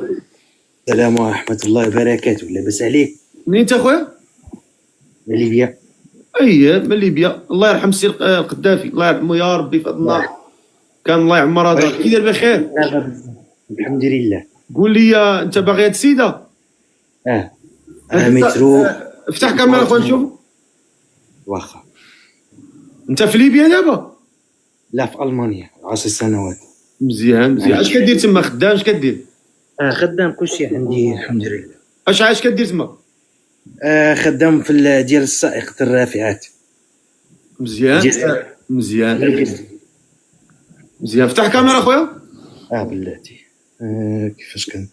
السلام ورحمة الله وبركاته. لاباس عليك؟
منين انت خويا؟
من ليبيا.
من ليبيا. الله يرحم السي القذافي، الله يرحمه يا ربي في النار. كان الله يعمر هذا. كي داير بخير؟
الحمد لله.
قول لي انت باغي هاد السيده؟
مترو.
افتح كاميرا خويا نشوف.
واخا.
انت في ليبيا دابا؟
لا، في المانيا 10 سنوات.
مزيان. اش كدير تما؟ خدام؟ اش كدير؟
خدام كلشي عندي الحمد لله.
اش كدير تما؟
خدام في ديال السائق الرافعات.
مزيان. افتح كاميرا خويا.
بلاتي. كيفاش كان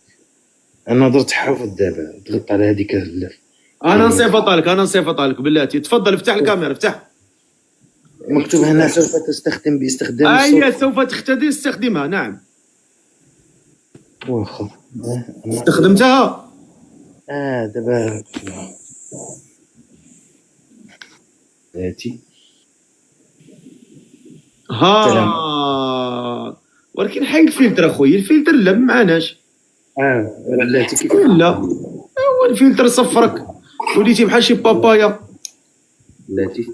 انا درت حافظ دابا ضغطت على هذيك.
انا نصيفط لك بلاتي. تفضل افتح الكاميرا. افتح.
مكتوب هنا سوف تستخدم باستخدام الصوت.
سوف تستخدمها. نعم.
واخا.
استخدمتها؟
دابا بلاتي.
ولكن حي الفلتر اخويا. الفلتر لا ما معناش.
بلاتي كيف؟
لا هو الفلتر صفرك، وليتي بحال شي بابايا
بلاتي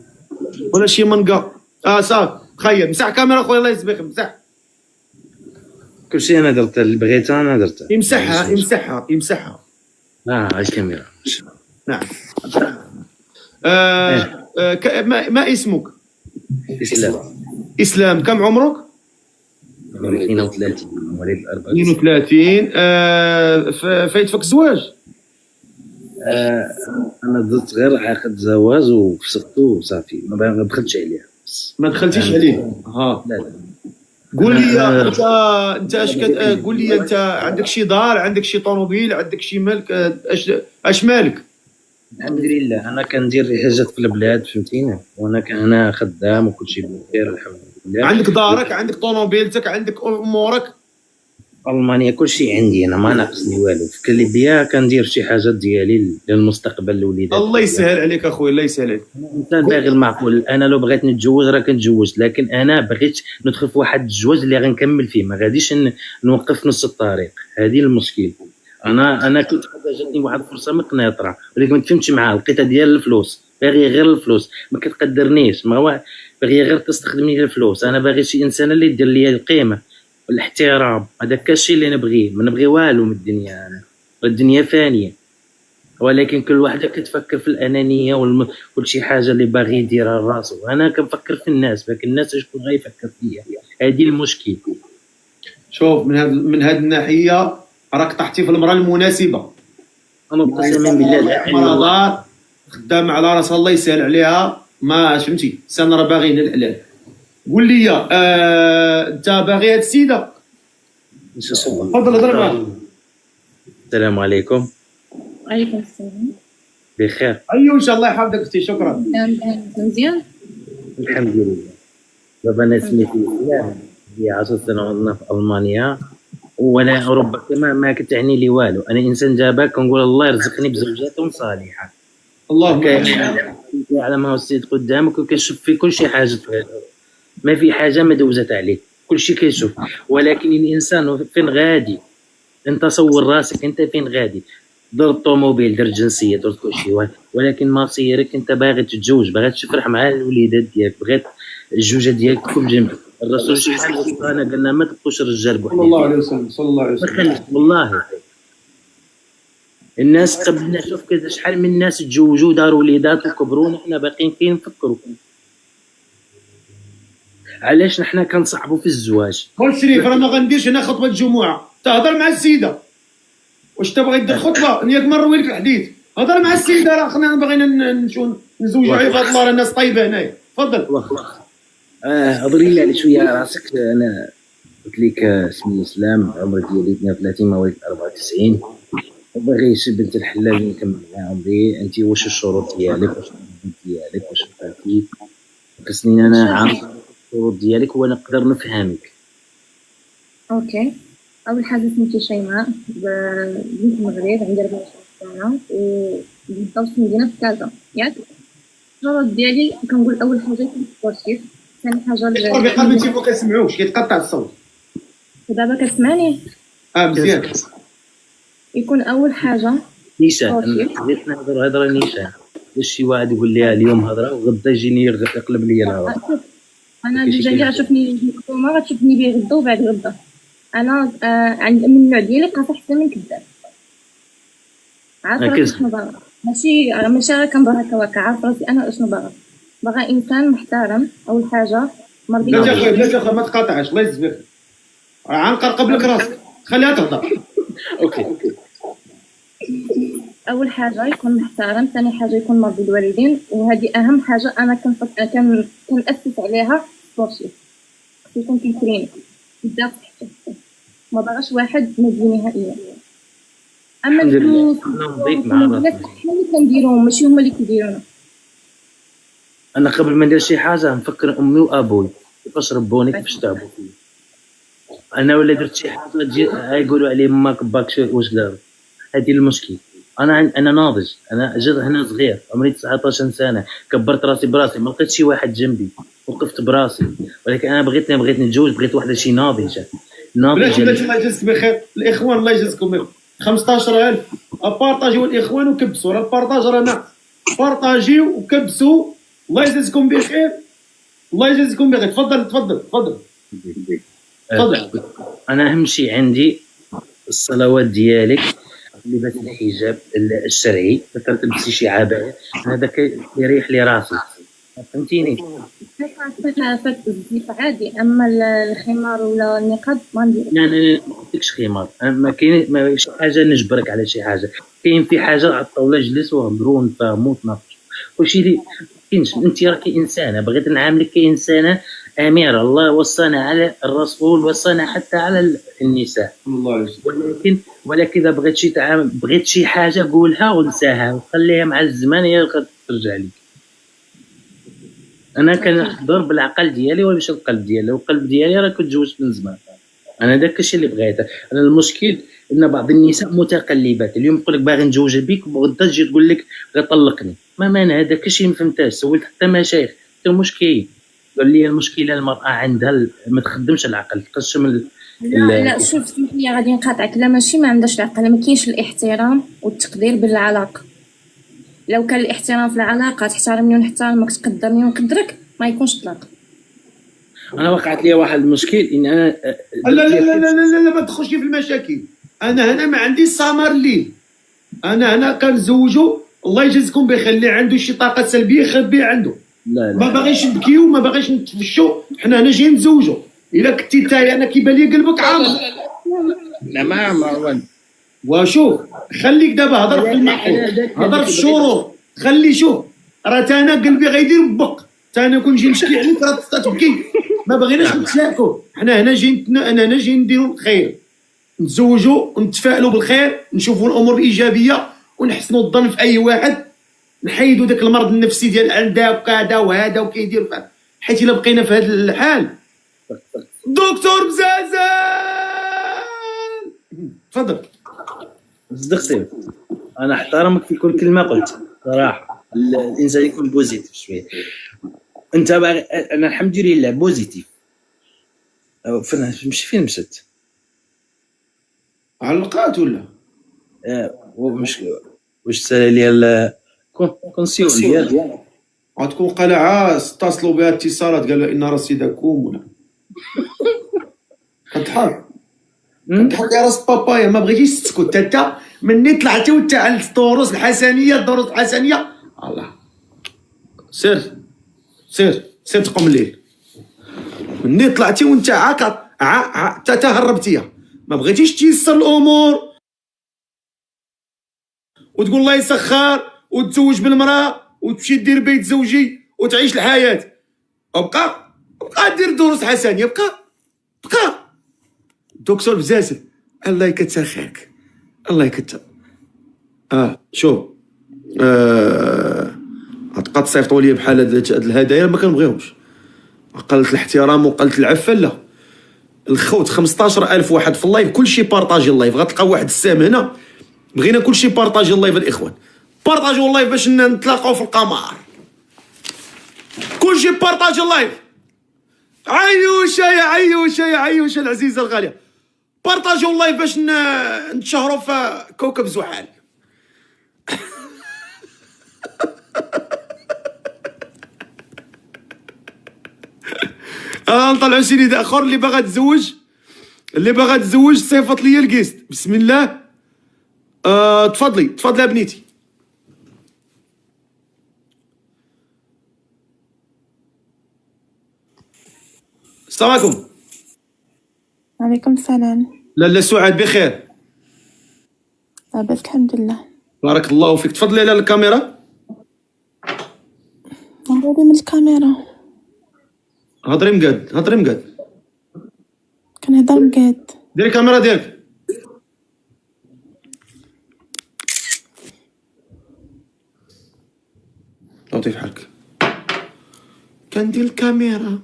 ولا شي مانكا. صافي خير. مسح كاميرا خويا الله يسبق. مسح
كلشي. انا درت اللي بغيتها. انا درتها.
يمسحها.
الكاميرا.
نعم. ما اسمك؟ اسلام. كم عمرك؟
32. مواليد
32. فايتفك الزواج؟
انا درت غير عقد زواج وفسختو وصافي. ما دخلتش عليها.
ما دخلتيش عليه؟
لا.
قول لي انت اش قول لي انت عندك شي دار، عندك شي طوموبيل، عندك شي ملك؟ اش مالك؟
الحمد لله انا كندير حاجات في البلاد فهمتيني، وانا انا خدام وكل شيء بخير الحمد لله.
عندك دارك، عندك طوموبيلتك، عندك امورك.
المانيا كل شيء عندي، انا ما ناقصني والو. في ليبيا كندير شي حاجات ديالي للمستقبل الوليدات.
الله يسهل عليك اخويا، الله يسهل عليك.
الانسان باغي المعقول. انا لو بغيت نتزوج راه كنتزوج، لكن انا بغيت ندخل في واحد الزواج اللي غنكمل فيه، ما غاديش نوقف في نص الطريق. هذه المشكل. انا كنت جاتني واحد الفرصه مقنطره، ولكن ما تفهمتش معاه، لقيتها ديال الفلوس، باغي غير الفلوس، ما كتقدرنيش، ما باغي غير تستخدمني الفلوس. انا باغي شي انسان اللي يدير لي القيمه والاحترام، هذاك الشيء اللي نبغيه. ما نبغي والو من الدنيا، انا الدنيا فانيه، ولكن كل واحد كتفكر في الانانيه وكل شي حاجه اللي باغي يديرها لراسو. انا كنفكر في الناس، لكن الناس شكون غيفكر فيا؟ هذه المشكل.
شوف من هذه الناحيه راك طحتي في المراه المناسبه.
انا قسما بالله
مرضات خدامه على راسها، الله يسهل عليها. ما فهمتي الانسان راه باغي ينال الحلال. قول لي انت باغي هاد السيده؟ تفضل هضر معاها.
السلام عليكم.
وعليكم السلام.
بخير.
ايوا ان شاء الله يحفظك اختي، شكرا.
مزيان
الحمد لله. دابا انا سميتي اسلام، لي 10 سنوات في المانيا، وانا اوروبا كما ما كتعني لي والو. انا انسان دابا كنقول الله يرزقني بزوجات صالحه.
اللهم
يعلم السيد قدامك وكيشوف في كل شي حاجه، ما في حاجه ما دوزت عليك، كل شيء كيشوف. ولكن الانسان فين غادي؟ انت صور راسك انت فين غادي. درت طوموبيل، درت جنسيه، درت كل شيء، ولكن مصيرك انت باغي تتزوج، باغي تفرح مع الوليدات ديالك، بغيت الزوجه ديالك تكون جنبك. الرسول شحال وصانا قالنا ما تبقوش الرجال بوحدهم.
صلى الله عليه وسلم، صلى الله عليه وسلم.
والله الناس قبلنا، شوف كذا شحال من الناس تزوجوا داروا وليدات وكبروا، نحن باقيين كاين نفكروا. علاش نحن كنصعبوا في الزواج؟
خويا شريف راه ما غنديرش هنا خطبه الجمعه، تهضر مع السيده. واش تبغي دير خطبه؟ نياك نروي لك الحديث. هضر مع السيده، راه خلينا بغينا نزوجوا عباد الله، راه الناس طيبه هنايا. تفضل.
هضري لي على شويه على راسك. انا قلت لك اسمي اسلام، عمري ديالي 32، مواليد 94، وباغي شي بنت الحلال اللي نكمل معاها عمري. انت واش الشروط ديالك؟ واش البنت ديالك؟ واش بقيتي؟ خصني انا عارف الشروط ديالك وانا نقدر نفهمك.
اوكي، اول حاجه سميتي شيماء، بنت المغرب، عندي 24 سنه، وبالضبط في مدينه كازا، ياك؟ الشروط ديالي كنقول اول حاجه يكون سبورتيف، ثاني حاجه
قربي قلبي ما كنسمعوش، كيتقطع الصوت.
دابا كتسمعني؟
مزيان.
يكون اول حاجه
نيشان. بغيت نهضر هضره نيشان، باش شي واحد يقول لي اليوم هضره وغدا يجيني يقلب لي الهضره.
انا ديجا غتشوفني اليوم، غتشوفني بيه غدا وبعد غدا. انا من النوع ديالي قاصح حتى من كذاب، عارفه راسي شنو باغا، ماشي غير كنظهر هكا واكا، عارفه راسي انا شنو باغا. باغا انسان محترم اول حاجه، مرضي.
لا يا اخويا ما تقاطعش، الله يجزيك. عنقر قبلك راسك، خليها تهضر. اوكي.
اول حاجه يكون محترم، ثاني حاجه يكون مرضي الوالدين، وهذه اهم حاجه انا كنأسس عليها. سبورتيف يكون كيتريني بزاف، ما باغاش واحد نادي نهائيا. اما الفلوس اللي كنديروهم ماشي هما اللي كيديرونا.
انا قبل ما ندير شي حاجه نفكر امي وابوي كيفاش ربوني، كيفاش تعبوا فيا. انا ولا درت شي حاجه تجي يقولوا علي ماك باك واش داروا. هذه المشكل. انا ناضج، انا جيت هنا صغير، عمري 19 سنه، كبرت راسي براسي، ما لقيت شي واحد جنبي، وقفت براسي. ولكن انا بغيت نتزوج، بغيت وحده شي ناضجه.
بلاتي الله يجازيك بخير. الاخوان الله يجازيكم بخير. 15000 بارطاجيو الاخوان وكبسوا، راه البارطاج راه ناقص. بارطاجيو وكبسوا، الله يجازيكم بخير، الله يجازيكم بخير. تفضل تفضل تفضل تفضل.
انا اهم شيء عندي الصلوات ديالك، لباس الحجاب الشرعي، ما تلبسي شي عبايه، هذاك يريح لي راسي، فهمتيني؟
عافاك الزيف عادي، اما الخمار ولا النقاب ما نديرش.
لا ما قلتلكش خمار، ما كاين ما شي حاجه نجبرك على شي حاجه، كاين في حاجه على الطاوله جلس وهضروا ونفهموا ونتناقشوا، كلشي اللي كاينش. انت راكي انسانه، بغيت نعاملك كانسانه امير، الله وصانا على الرسول، وصانا حتى على النساء.
الله يسلمك.
ولكن اذا بغيت شي تعامل، بغيت شي حاجه قولها ونساها وخليها مع الزمان، هي غترجع لك. انا كنحضر بالعقل ديالي وماشي القلب ديالي، والقلب ديالي راه كنت تزوجت من زمان. انا داك الشيء اللي بغيته. انا المشكل ان بعض النساء متقلبات، اليوم تقول لك باغي نتزوج بك وغدا تجي تقول لك غطلقني. ما انا هذاك الشيء ما فهمتهاش. سولت حتى مشايخ، قلت لهم واش كاين؟ قال لي المشكله المراه عندها ما تخدمش العقل، تقسم
لا شوف هي غادي نقاطعك، لا ماشي ما عندهاش العقل، ما كاينش الاحترام والتقدير بالعلاقه. لو كان الاحترام في العلاقه، تحترمني ونحترمك، تقدرني ونقدرك، ما يكونش طلاق.
انا وقعت لي واحد المشكل ان انا
لا لا لا لا لا, لا ما تدخلش في المشاكل. انا هنا ما عندي سامر الليل. انا هنا كنزوجو، الله يجازيكم بخير، اللي عنده شي طاقه سلبيه يخبيها عنده.
لا
ما باغيش نبكيو، ما باغيش نتفشو، حنا هنا جايين نتزوجو. الا كنتي نتايا انا كيبان لي قلبك عامر.
لا ما
وشوف خليك دابا هضر في المعقول، هضر في الشروط، خلي شوف راه انا قلبي غيدير بق، انا كون نجي نشكي عليك راه تبكي. ما بغيناش نتشاكوا، حنا هنا جايين، انا هنا جايين نديروا الخير، نتزوجوا ونتفائلوا بالخير، نشوفوا الامور بايجابيه ونحسنوا الظن في اي واحد، نحيدوا داك المرض النفسي ديال عندها وكذا وهذا وكيدير، حيت الا بقينا في هذا الحال. دكتور بزازان تفضل.
صدقتي انا احترمك في كل كلمه قلت صراحه. الانسان يكون بوزيتيف شويه. انت باغي، انا الحمد لله بوزيتيف. فين مشات؟
علقات ولا
واش سال لي الكونسيون ديال
غتكون قلعه اتصلوا بها اتصالات قالوا ان رصيدكم ولا كتضحك يا راس بابايا. ما بغيتيش تسكت انت مني طلعتي وانت على الدروس الحسنيه. الدروس الحسنيه الله سير تقوم الليل. مني طلعتي وانت عاك تهربتيها. ما بغيتيش تيسر الامور وتقول الله يسخر وتزوج بالمراه وتمشي دير بيت زوجي وتعيش الحياه. وبقى دير دروس حسنيه. بقى دكتور بزازل الله يكثر خيرك. الله يكثر. شوف غتبقى تصيفطوا لي بحال هاد الهدايا ما كنبغيهمش. قلت الاحترام وقلت العفه لا. الخوت 15000 واحد في اللايف، كلشي بارطاجي اللايف. غتلقى واحد السام هنا، بغينا كلشي بارطاجي اللايف. الاخوان بارطاجيو اللايف باش نتلاقاو في القمر. كلشي بارطاجي اللايف. يا عيوشه العزيزه الغاليه، بارطاجيو اللايف باش نتشهروا في كوكب زحل. نطلعوا شي نداء اخر. اللي باغا تزوج صيفط لي الكيست. بسم الله. تفضلي يا بنيتي. السلام عليكم.
وعليكم السلام.
لاله سعاد بخير؟
لاباس الحمد لله.
بارك الله فيك. تفضلي على الكاميرا.
هضري من الكاميرا.
هضري مقاد.
كنهضر مقاد.
ديري الكاميرا ديالك. لطيف حالك. كندير الكاميرا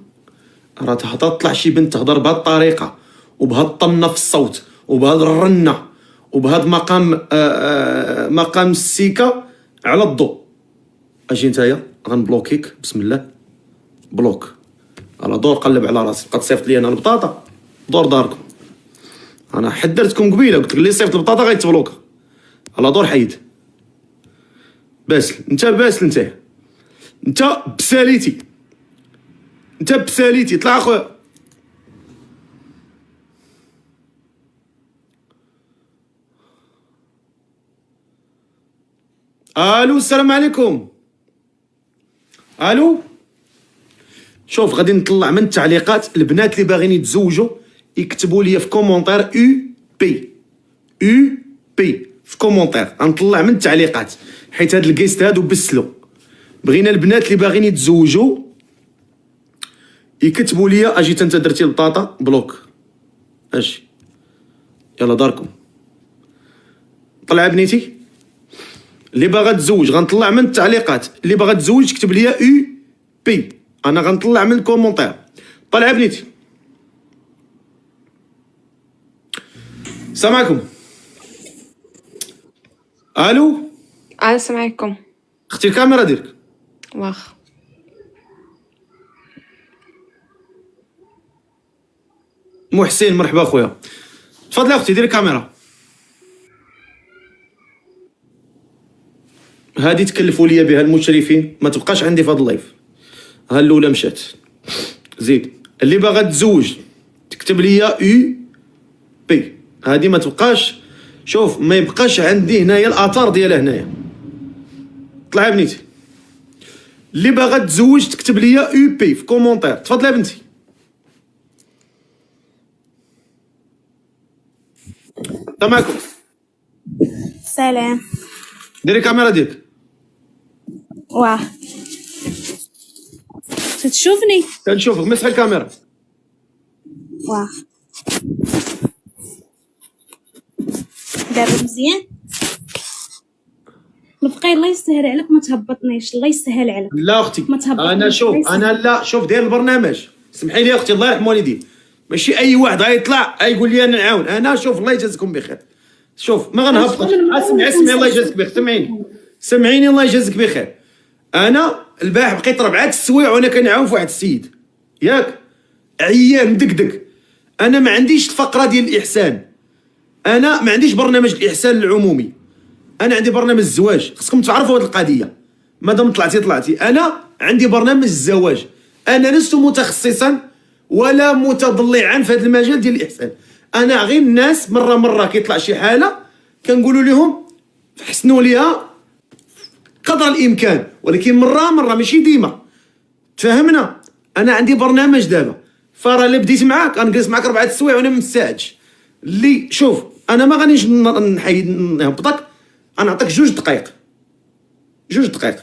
راه تطلع شي بنت تهضر بهاد الطريقه وبهاد الطنه في الصوت وبهاد الرنه وبهاد مقام السيكه على الضوء. اجي نتايا غنبلوكيك. بسم الله. بلوك. على دور قلب على راسي. بقى تصيفط لي انا البطاطا دور داركم. انا حذرتكم قبيله قلت لك اللي صيفط البطاطا غيتبلوكا. على دور حيد. باسل انت بساليتي طلع اخويا. الو السلام عليكم. الو شوف غادي نطلع من التعليقات البنات اللي باغيين يتزوجوا يكتبوا لي في كومونتير او بي في كومونتير. غنطلع من التعليقات حيت هاد الكيست هادو بسلو. بغينا البنات اللي باغيين يتزوجوا يكتبوا لي اجي انت درتي البطاطا بلوك. اجي يلا داركم. طلع بنيتي اللي باغا تزوج غنطلع من التعليقات، اللي باغا تزوج كتب لي يو بي، انا غنطلع من الكومونتير. طلع بنيتي. السلام عليكم. الو.
السلام عليكم.
اختي الكاميرا ديالك.
واخ.
محسن مرحبا خويا. تفضلي اختي ديري الكاميرا. هادي تكلفوا لي بها المشرفين، ما تبقاش عندي في هذا اللايف. ها الاولى مشات. زيد اللي باغا تزوج تكتب لي يو بي، هادي ما تبقاش. شوف ما يبقاش عندي هنايا الاثار ديالها هنايا. طلع بنيتي اللي باغا تزوج تكتب لي يو بي في كومونتير. تفضلي بنتي. معكم.
سلام.
ديري الكاميرا ديالك.
واه تشوفني؟
كنشوفك. مسح الكاميرا.
واه دابا مزيان. لبقى الله يسهل عليك، ما تهبطنيش، الله يسهل عليك.
لا اختي
ما تهبطنيش.
انا شوف انا لا شوف داير البرنامج. سمحي لي اختي الله يرحم والديك، ماشي اي واحد غيطلع يقول لي انا نعاون. انا شوف الله يجازيكم بخير. شوف ما غنهبطش. اسمعي الله يجازيك بخير. سمعيني الله يجازيك بخير. انا البارح بقيت 4 السوايع وانا كنعاون في واحد السيد ياك عيان مدقدق. انا ما عنديش الفقره ديال الاحسان، انا ما عنديش برنامج الاحسان العمومي، انا عندي برنامج الزواج. خصكم تعرفوا هذه القضيه. مادام طلعتي انا عندي برنامج الزواج. انا لست متخصصا ولا متضلعا في هذا المجال ديال الاحسان. انا غير الناس مره كيطلع شي حاله كنقولوا لهم حسنوا ليها قدر الامكان، ولكن مره ماشي ديما. تفهمنا؟ انا عندي برنامج دابا، فراه الا بديت معاك غنجلس معاك 4 السوايع وانا ما مساعدش. اللي شوف انا ما غاديش نهبطك، انا نعطيك 2 دقائق. 2 دقائق.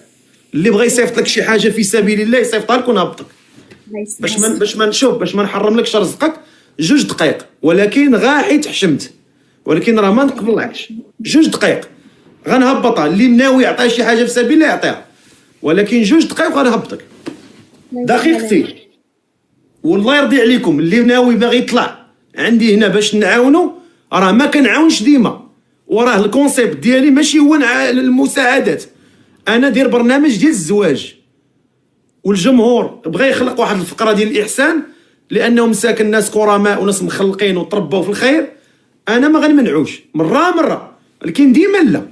اللي بغى يصيفط لك شي حاجه في سبيل الله يصيفطها لك ونهبطك. باش ما نحرملكش رزقك. 2 دقائق، ولكن غا حيت حشمت، ولكن راه ما نقبلكش. 2 دقائق غنهبطها. اللي ناوي يعطي شي حاجه في سبيل الله يعطيها، ولكن 2 دقائق غنهبطك. دقيقتين. والله يرضي عليكم اللي ناوي باغي يطلع عندي هنا باش نعاونو، راه ما كنعاونش ديما، وراه الكونسيبت ديالي ماشي هو المساعدات. انا داير برنامج ديال الزواج، والجمهور بغى يخلق واحد الفقره ديال الاحسان لانه مساكن الناس كرماء وناس مخلقين وتربوا في الخير. انا ما غنمنعوش مره، ولكن ديما لا.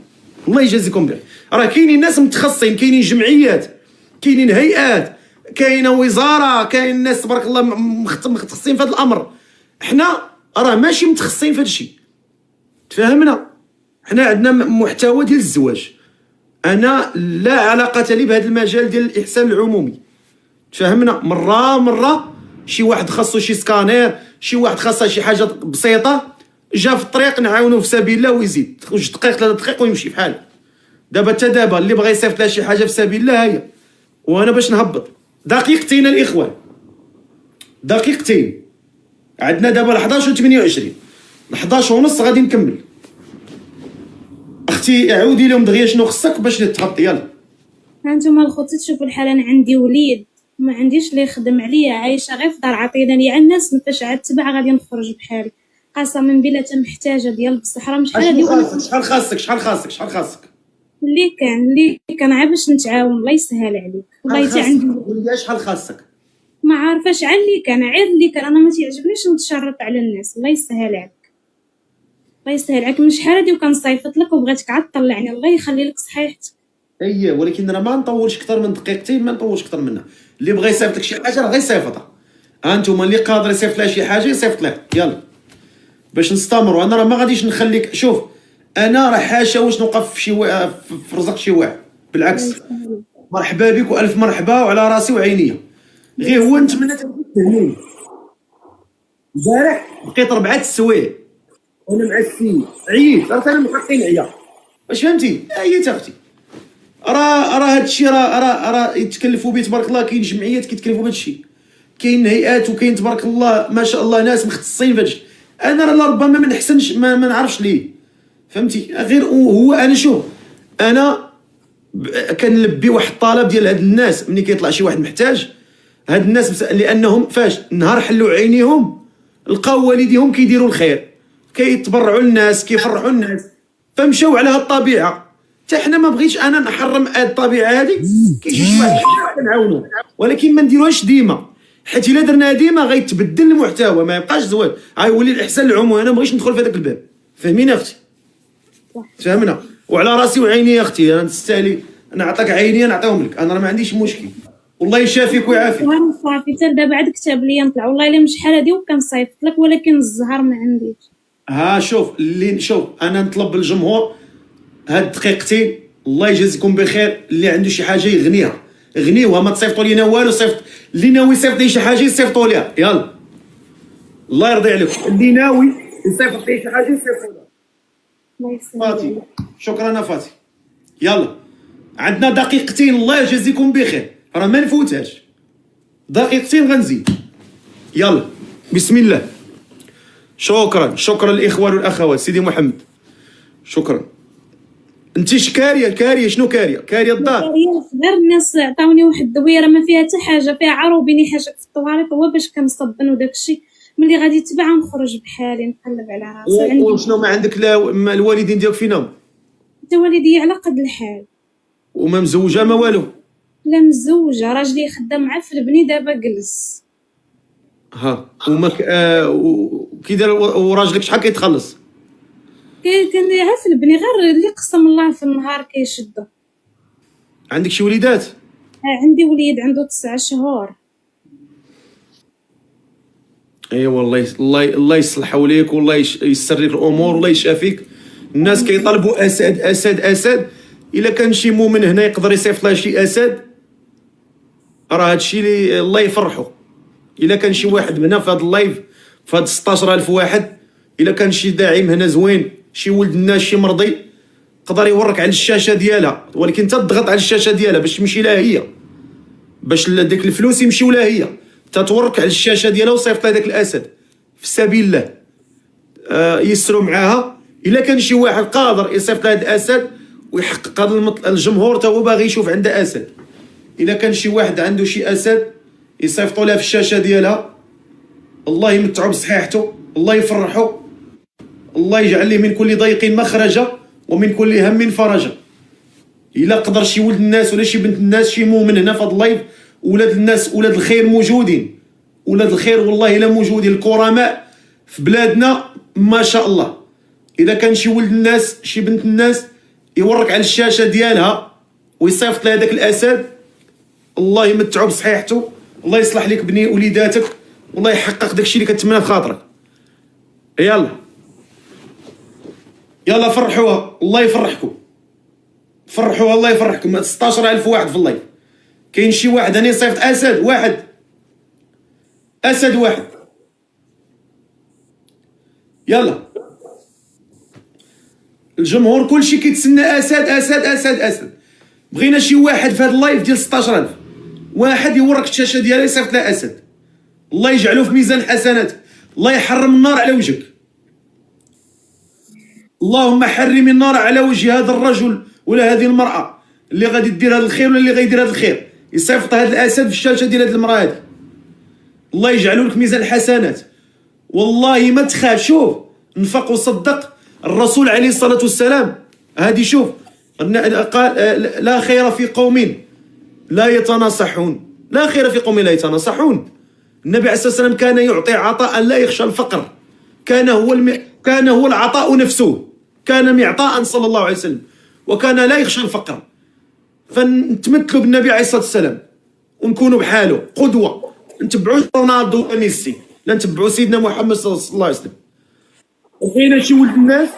الله يجازيكم بخير. راه كاينين ناس متخصصين، كاينين جمعيات، كاينين هيئات، كاينه وزاره، كاين ناس تبارك الله مختصين في هذا الامر. حنا راه ماشي متخصصين في هذا الشيء. تفهمنا؟ حنا عندنا محتوى ديال الزواج. انا لا علاقه لي بهذا المجال ديال الاحسان العمومي. تفهمنا؟ مره شي واحد خاصو شي سكانير، شي واحد خاصها شي حاجه بسيطه، جا في الطريق نعاونوه في سبيل الله ويزيد 2 دقائق 3 دقائق ويمشي بحاله. دابا اللي بغى يصيفط لها شي حاجه في سبيل الله هي، وانا باش نهبط. دقيقتين الاخوان، دقيقتين. عندنا دابا 11 و 28، 11 ونص غادي نكمل. اختي عاودي لهم دغيا شنو خصك باش تهبطي. يلا
هانتوما الخوتي تشوفوا الحال. انا عندي وليد ما عنديش اللي يخدم عليا، عايشه غير في دار عطيناني على الناس، نفاش عاد تبع غادي نخرج بحالي. قسما بالله محتاجه ديال بصح. راه شحال هادي
شحال خاصك
اللي كان عا باش نتعاون. الله يسهل عليك. والله حتى عندي
شحال خاصك.
ما عارفاش على اللي كان انا ما تيعجبنيش نتشرط على الناس. الله يسهل عليك. من شحال هادي وكنصيفط لك وبغيتك عاد طلعني. الله يخلي لك صحيحتك.
اييه ولكن انا ما نطولش اكثر من دقيقتين، ما نطولش اكثر منها. اللي بغى يصيفط لك شي حاجه راه غيصيفطها. هانتوما اللي قادر يصيفط لها شي حاجه يصيفط لها. يلا باش نستمروا. انا راه ما غاديش نخليك. شوف انا راه حاشا واش نوقف في في رزق شي واحد، بالعكس مرحبا بك والف مرحبا وعلى راسي وعينيا. غير هو نتمنى تهنيني. البارح بقيت 4 السوايع وانا مع السيد عييت. راه انا محقين عيا. واش فهمتي؟ عييت اختي. راه هادشي راه يتكلفوا به تبارك الله. كاين جمعيات كيتكلفوا بهذا الشيء. كاين هيئات وكاين تبارك الله ما شاء الله ناس مختصين في هادشي. انا ربما ما نحسنش ما نعرفش ليه، فهمتي؟ غير هو انا شوف انا كنلبي واحد الطلب ديال هاد الناس ملي كيطلع شي واحد محتاج. هاد الناس لانهم فاش نهار حلوا عينيهم لقاو والديهم كيديروا الخير، كيتبرعوا للناس، كيفرحوا الناس، فمشاو على هاد الطبيعه. حتى حنا ما بغيتش انا نحرم هاد الطبيعه هذه، كيجي شي واحد كنعاونوه، ولكن ما نديروهاش ديما، حيت الا درناها ديما غيتبدل المحتوى ما يبقاش زوين، غيولي الاحسان العمومي. انا ما بغيتش ندخل في هذاك الباب، فهمينا اختي؟ فهمنا. وعلى راسي وعيني يا اختي، انا تستاهلي، انا نعطيك عيني نعطيهم لك، انا راه ما عنديش مشكل. والله يشافيك ويعافيك.
صافي حتى دابا عاد كتب لي نطلع، والله الا من شحال هادي وكنصيفط لك، ولكن الزهر ما عنديش.
شوف انا نطلب الجمهور هاد دقيقتين، الله يجازيكم بخير، اللي عنده شي حاجه يغنيها غنيوها، ما تصيفطوا لينا والو، صيفط اللي ناوي يصيفط لي شي حاجه يصيفطوا ليها، يلا الله يرضي عليكم، اللي ناوي يصيفط لي شي حاجه يصيفطوا ليها. فاتي شكرا فاتي. يلا عندنا دقيقتين، الله يجازيكم بخير، راه ما نفوتهاش، دقيقتين غنزيد. يلا بسم الله. شكرا الاخوان والاخوات. سيدي محمد شكرا. انت كاريه شنو كاريه الدار؟
غير الناس عطاوني واحد الدويره ما فيها حتى حاجه، فيها عروبيني حاجه في الطواليط، هو باش كنصبن وداك الشيء، ملي غادي تباع نخرج بحالي نقلب على راسي.
وشنو ما عندك؟ لا الوالدين ديالك فينهم؟
حتى والدي على قد الحال.
وما مزوجه ما والو؟
لا مزوجه، راجلي خدام معاه في البني دابا جلس.
وما كي دار وراجلك شحال كيتخلص؟
كان في البني غير اللي قسم الله في النهار كيشدو.
عندك شي وليدات؟
عندي وليد عنده 9 شهور.
والله الله يصلحوا ليك، والله يسر لك الامور، والله يشافيك. الناس كيطلبوا اسد. الا كان شي مؤمن هنا يقدر يصيفط لها شي اسد، راه هادشي اللي الله يفرحوا. الا كان شي واحد هنا في هذا اللايف في هاد 16000 واحد، الا كان شي داعم هنا زوين، شي ولد الناس، شي مرضي، يقدر يورك على الشاشه ديالها، ولكن انت تضغط على الشاشه ديالها باش تمشي لها هي، باش ديك الفلوس يمشيو لها هي، تتورك على الشاشه ديالها وصيفط لها داك الاسد في سبيل الله. يسروا معاها. الا كان شي واحد قادر يصيفط لها هذا الاسد ويحقق هذا الجمهور تا هو باغي يشوف عنده اسد، الا كان شي واحد عنده شي اسد يصيفطوا لها في الشاشه ديالها، الله يمتعو بصحيحته، الله يفرحو، الله يجعل ليه من كل ضيق مخرجا ومن كل هم فرجا. الا قدر شي ولد الناس ولا شي بنت الناس، شي مؤمن هنا في هذا اللايف، ولاد الناس ولاد الخير موجودين، ولاد الخير والله الا موجودين، الكرماء في بلادنا ما شاء الله. اذا كان شي ولد الناس، شي بنت الناس يورك على الشاشه ديالها ويصيفط لها داك الاسد، الله يمتعو بصحيحته، الله يصلح لك بني وليداتك، والله يحقق داكشي اللي كتمناه في خاطرك. يلا فرحوها، الله يفرحكم، فرحوها الله يفرحكم. 16000 واحد في اللايف، كاين شي واحد هاني يصيفط اسد واحد، اسد واحد. يلا الجمهور كلشي كيتسنى اسد. بغينا شي واحد في هذا اللايف ديال 16000 واحد يورك الشاشه ديالها يصيفط لها اسد، الله يجعله في ميزان حسناتك، الله يحرم النار على وجهك. اللهم حرم النار على وجه هذا الرجل ولا هذه المراه اللي غادي دير هذا الخير ولا اللي غيدير هذا الخير، يصيفط هذا الاسد في الشاشه ديال هذه المراه هذه، الله يجعله لك ميزان حسنات. والله ما تخاف. شوف نفق وصدق الرسول عليه الصلاه والسلام. هذه شوف قال لا خير في قوم لا يتناصحون، لا خير في قوم لا يتناصحون. النبي عليه الصلاه والسلام كان يعطي عطاء لا يخشى الفقر، كان هو العطاء نفسه، كان معطاء صلى الله عليه وسلم، وكان لا يخشى الفقر. فنتمثلوا بالنبي عليه الصلاه والسلام ونكونوا بحاله قدوه، نتبعوا رونالدو وميسي، لا نتبعوا سيدنا محمد صلى الله عليه وسلم. بغينا شي ولد الناس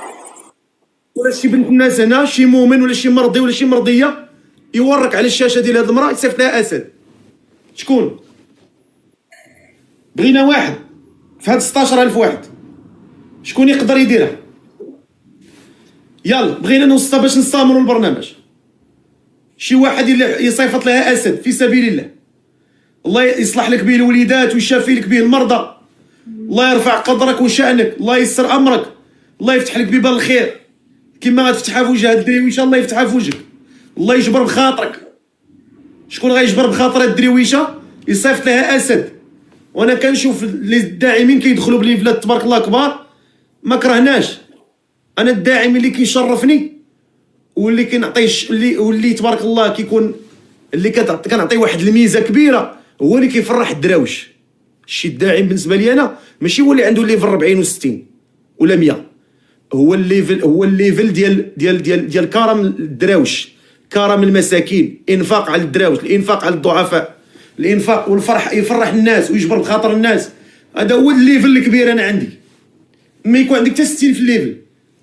ولا شي بنت الناس هنا، شي مؤمن ولا شي مرضي ولا شي مرضيه، يورك على الشاشه ديال هذه المراه يصيفط لها اسد. شكون؟ بغينا واحد في هاد 16000 واحد، شكون يقدر يديرها؟ يلا بغينا نوصلها باش نستمروا البرنامج. شي واحد يصيفط لها اسد في سبيل الله، الله يصلح لك به الوليدات ويشافي لك به المرضى، الله يرفع قدرك وشأنك، الله ييسر امرك، الله يفتح لك بيبان الخير كما غتفتحها في وجه هاد الدريويشه، الله يفتحها في وجهك، الله يجبر بخاطرك. شكون غيجبر بخاطر هاد الدريويشه؟ يصيفط لها اسد. وانا كنشوف الداعمين كيدخلوا بليفلات تبارك الله كبار، ما كرهناش. انا الداعم اللي كيشرفني واللي كنعطيه واللي تبارك الله كيكون اللي كنعطيه واحد الميزه كبيره هو اللي كيفرح الدراوش. الشي الداعم بالنسبه لي انا ماشي هو اللي عنده ليفل 40 و60 ولا 100، هو الليفل ديال كرم الدراوش، كرم المساكين، انفاق على الدراوش، الانفاق على الضعفاء، الانفاق والفرح، يفرح الناس ويجبر بخاطر الناس. هذا هو الليفل الكبير انا عندي. ما يكون عندك حتى 60 في الليفل،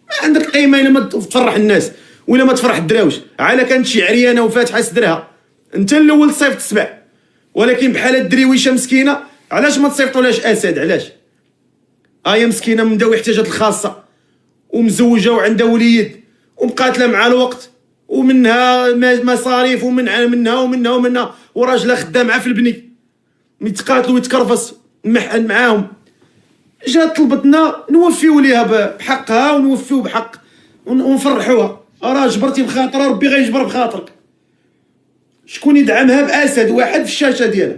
ما عندك قيمه الا ما تفرح الناس ولا ما تفرح الدراوش. على كانت شي عريانه وفاتحه صدرها انت الاول تصيفط السبع، ولكن بحال الدريويشه مسكينه علاش ما تصيفطولهاش اسد؟ علاش؟ هي مسكينه من ذوي الاحتياجات الخاصه ومزوجه وعندها وليد ومقاتله مع الوقت ومنها مصاريف ومنها وراجلها خدامه في البني يتقاتلوا ويتكرفس معاهم. جات طلبتنا نوفيو ليها بحقها ونوفيو بحق ونفرحوها. راه جبرتي بخاطرها ربي غيجبر بخاطرك. شكون يدعمها؟ باسد واحد في الشاشه ديالها.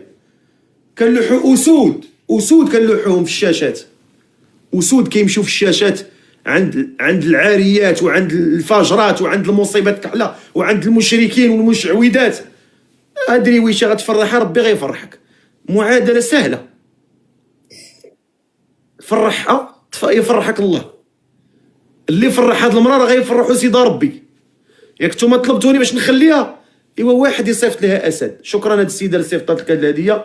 كنلوحوا اسود كنلوحوهم في الشاشات، اسود كيمشيو في الشاشات عند العاريات وعند الفاجرات وعند المصيبات الكحله وعند المشركين والمشعوذات. ادري ويش غتفرحها ربي غيفرحك. معادله سهله، فرحها يفرحك الله. اللي فرح هاد المراه راه غيفرحوا سيدي ربي. ياك نتوما طلبتوني باش نخليها، ايوا واحد يصيفط لها اسد. شكرا هاد السيده اللي صيفطات لك هاد الهديه.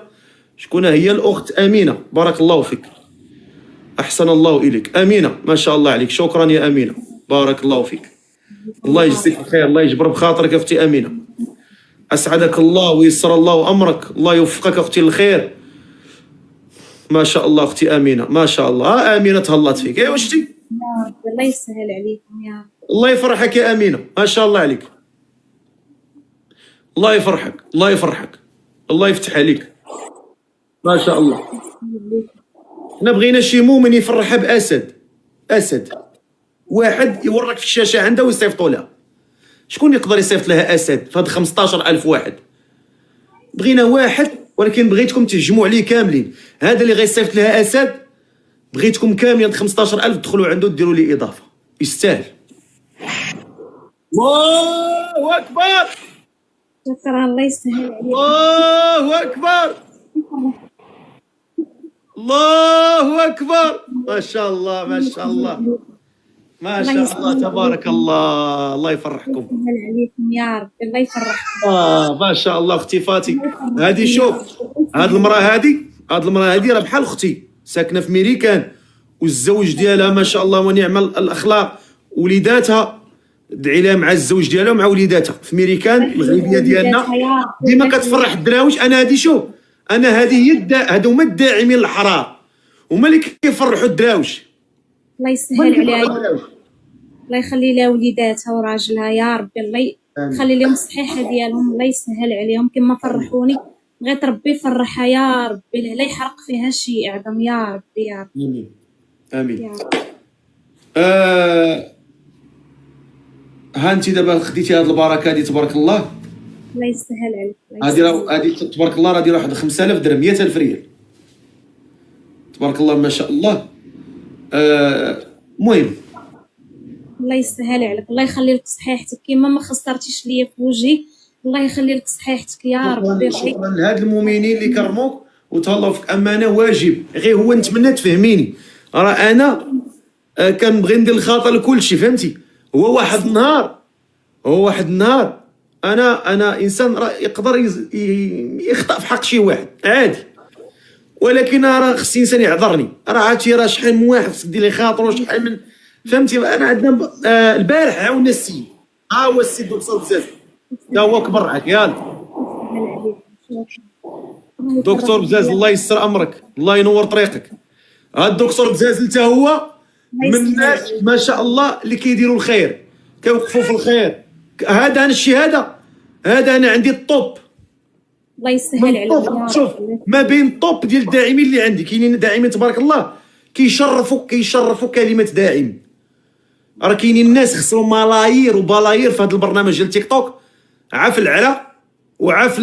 شكون هي؟ الاخت امينه، بارك الله فيك، احسن الله اليك. امينه ما شاء الله عليك، شكرا يا امينه، بارك الله فيك. الله يجزيك الخير، الله يجبر بخاطرك اختي امينه. اسعدك الله ويسر الله امرك، الله يوفقك اختي للخير. ما شاء الله اختي امينه، ما شاء الله. امينه تهلات فيك. ايوا شتي،
الله يسهل عليكم يا رب.
الله يفرحك يا امينه، ما شاء الله عليك. الله يفرحك، الله يفرحك، الله يفتح عليك، ما شاء الله. حنا بغينا شي مؤمن يفرحها باسد، اسد واحد يورك في الشاشه عنده ويصيفطوا لها. شكون يقدر يصيفط لها اسد في هاد 15000 واحد؟ بغينا واحد، ولكن بغيتكم تهجموا عليه كاملين. هذا اللي غيصيفط لها اسد بغيتكم كاملين 15000 تدخلوا عنده ديروا ليه اضافه، يستاهل. الله اكبر،
شكرا، الله يسهل عليك.
الله اكبر، الله اكبر، ما شاء الله ما شاء الله ما شاء الله، تبارك الله. الله يفرحكم.
يسهل عليكم يا رب، الله يفرحكم.
ما شاء الله اختي فاتي. هذه شوف، هذه المراه هذه راه بحال اختي، ساكنه في ميريكان والزوج ديالها ما شاء الله ونعم الاخلاق، وليداتها ادعي لها مع الزوج ديالها ومع وليداتها في ميريكان المغربيه ديالنا، ديما كتفرح الدراوش. انا هذه شوف، انا هذه هي هادو هما الداعمين الحرار، هما اللي كيفرحوا الدراوش.
الله يسهل عليها، الله يخلي لها وليداتها وراجلها يا ربي، الله يخلي لهم الصحيحه ديالهم، الله يسهل عليهم كما فرحوني. بغيت ربي يفرحها يا ربي، لا يحرق فيها شيء اعظم يا ربي يا ربي.
امين امين. ها انت دابا خديتي هاد البركه هادي تبارك الله.
الله يسهل عليك.
هادي تبارك الله راه دايره واحد 5000 درهم، 100000 ريال تبارك الله ما شاء الله. المهم
الله يسهل عليك، الله يخلي لك صحيحتك كيما ما خسرتيش ليا في وجهي، الله يخلي لك صحيحتك يا ربي.
شكرا لهاد المؤمنين اللي كرموك وتهلاو فيك. امانه واجب، غير هو نتمنى تفهميني، راه انا كنبغي ندير الخطا لكلشي، فهمتي؟ هو واحد النهار انا انسان راه يقدر يخطا في حق شي واحد عادي، ولكن راه خص الانسان يعذرني. راه عرفتي راه شحال من واحد خصك دير لي خاطر وشحال من، فهمتي؟ انا عندنا البارح عاونا السيد، ها هو السيد دكتور بزاز، تا هو كبر معاك. يلا دكتور بزاز، الله يسر امرك، الله ينور طريقك. هاد الدكتور بزاز حتى هو من الناس ما شاء الله اللي كيديروا الخير، كيوقفوا في الخير. هذا انا الشهاده، هذا انا عندي الطوب
الله يسهل عليك.
شوف ما بين الطوب ديال الداعمين اللي عندي، كاينين داعمين تبارك الله كيشرفوا كلمه داعم. راه كاينين الناس خسروا ملايير وبلايير في هذا البرنامج ديال تيك توك، عا في العلا وعا في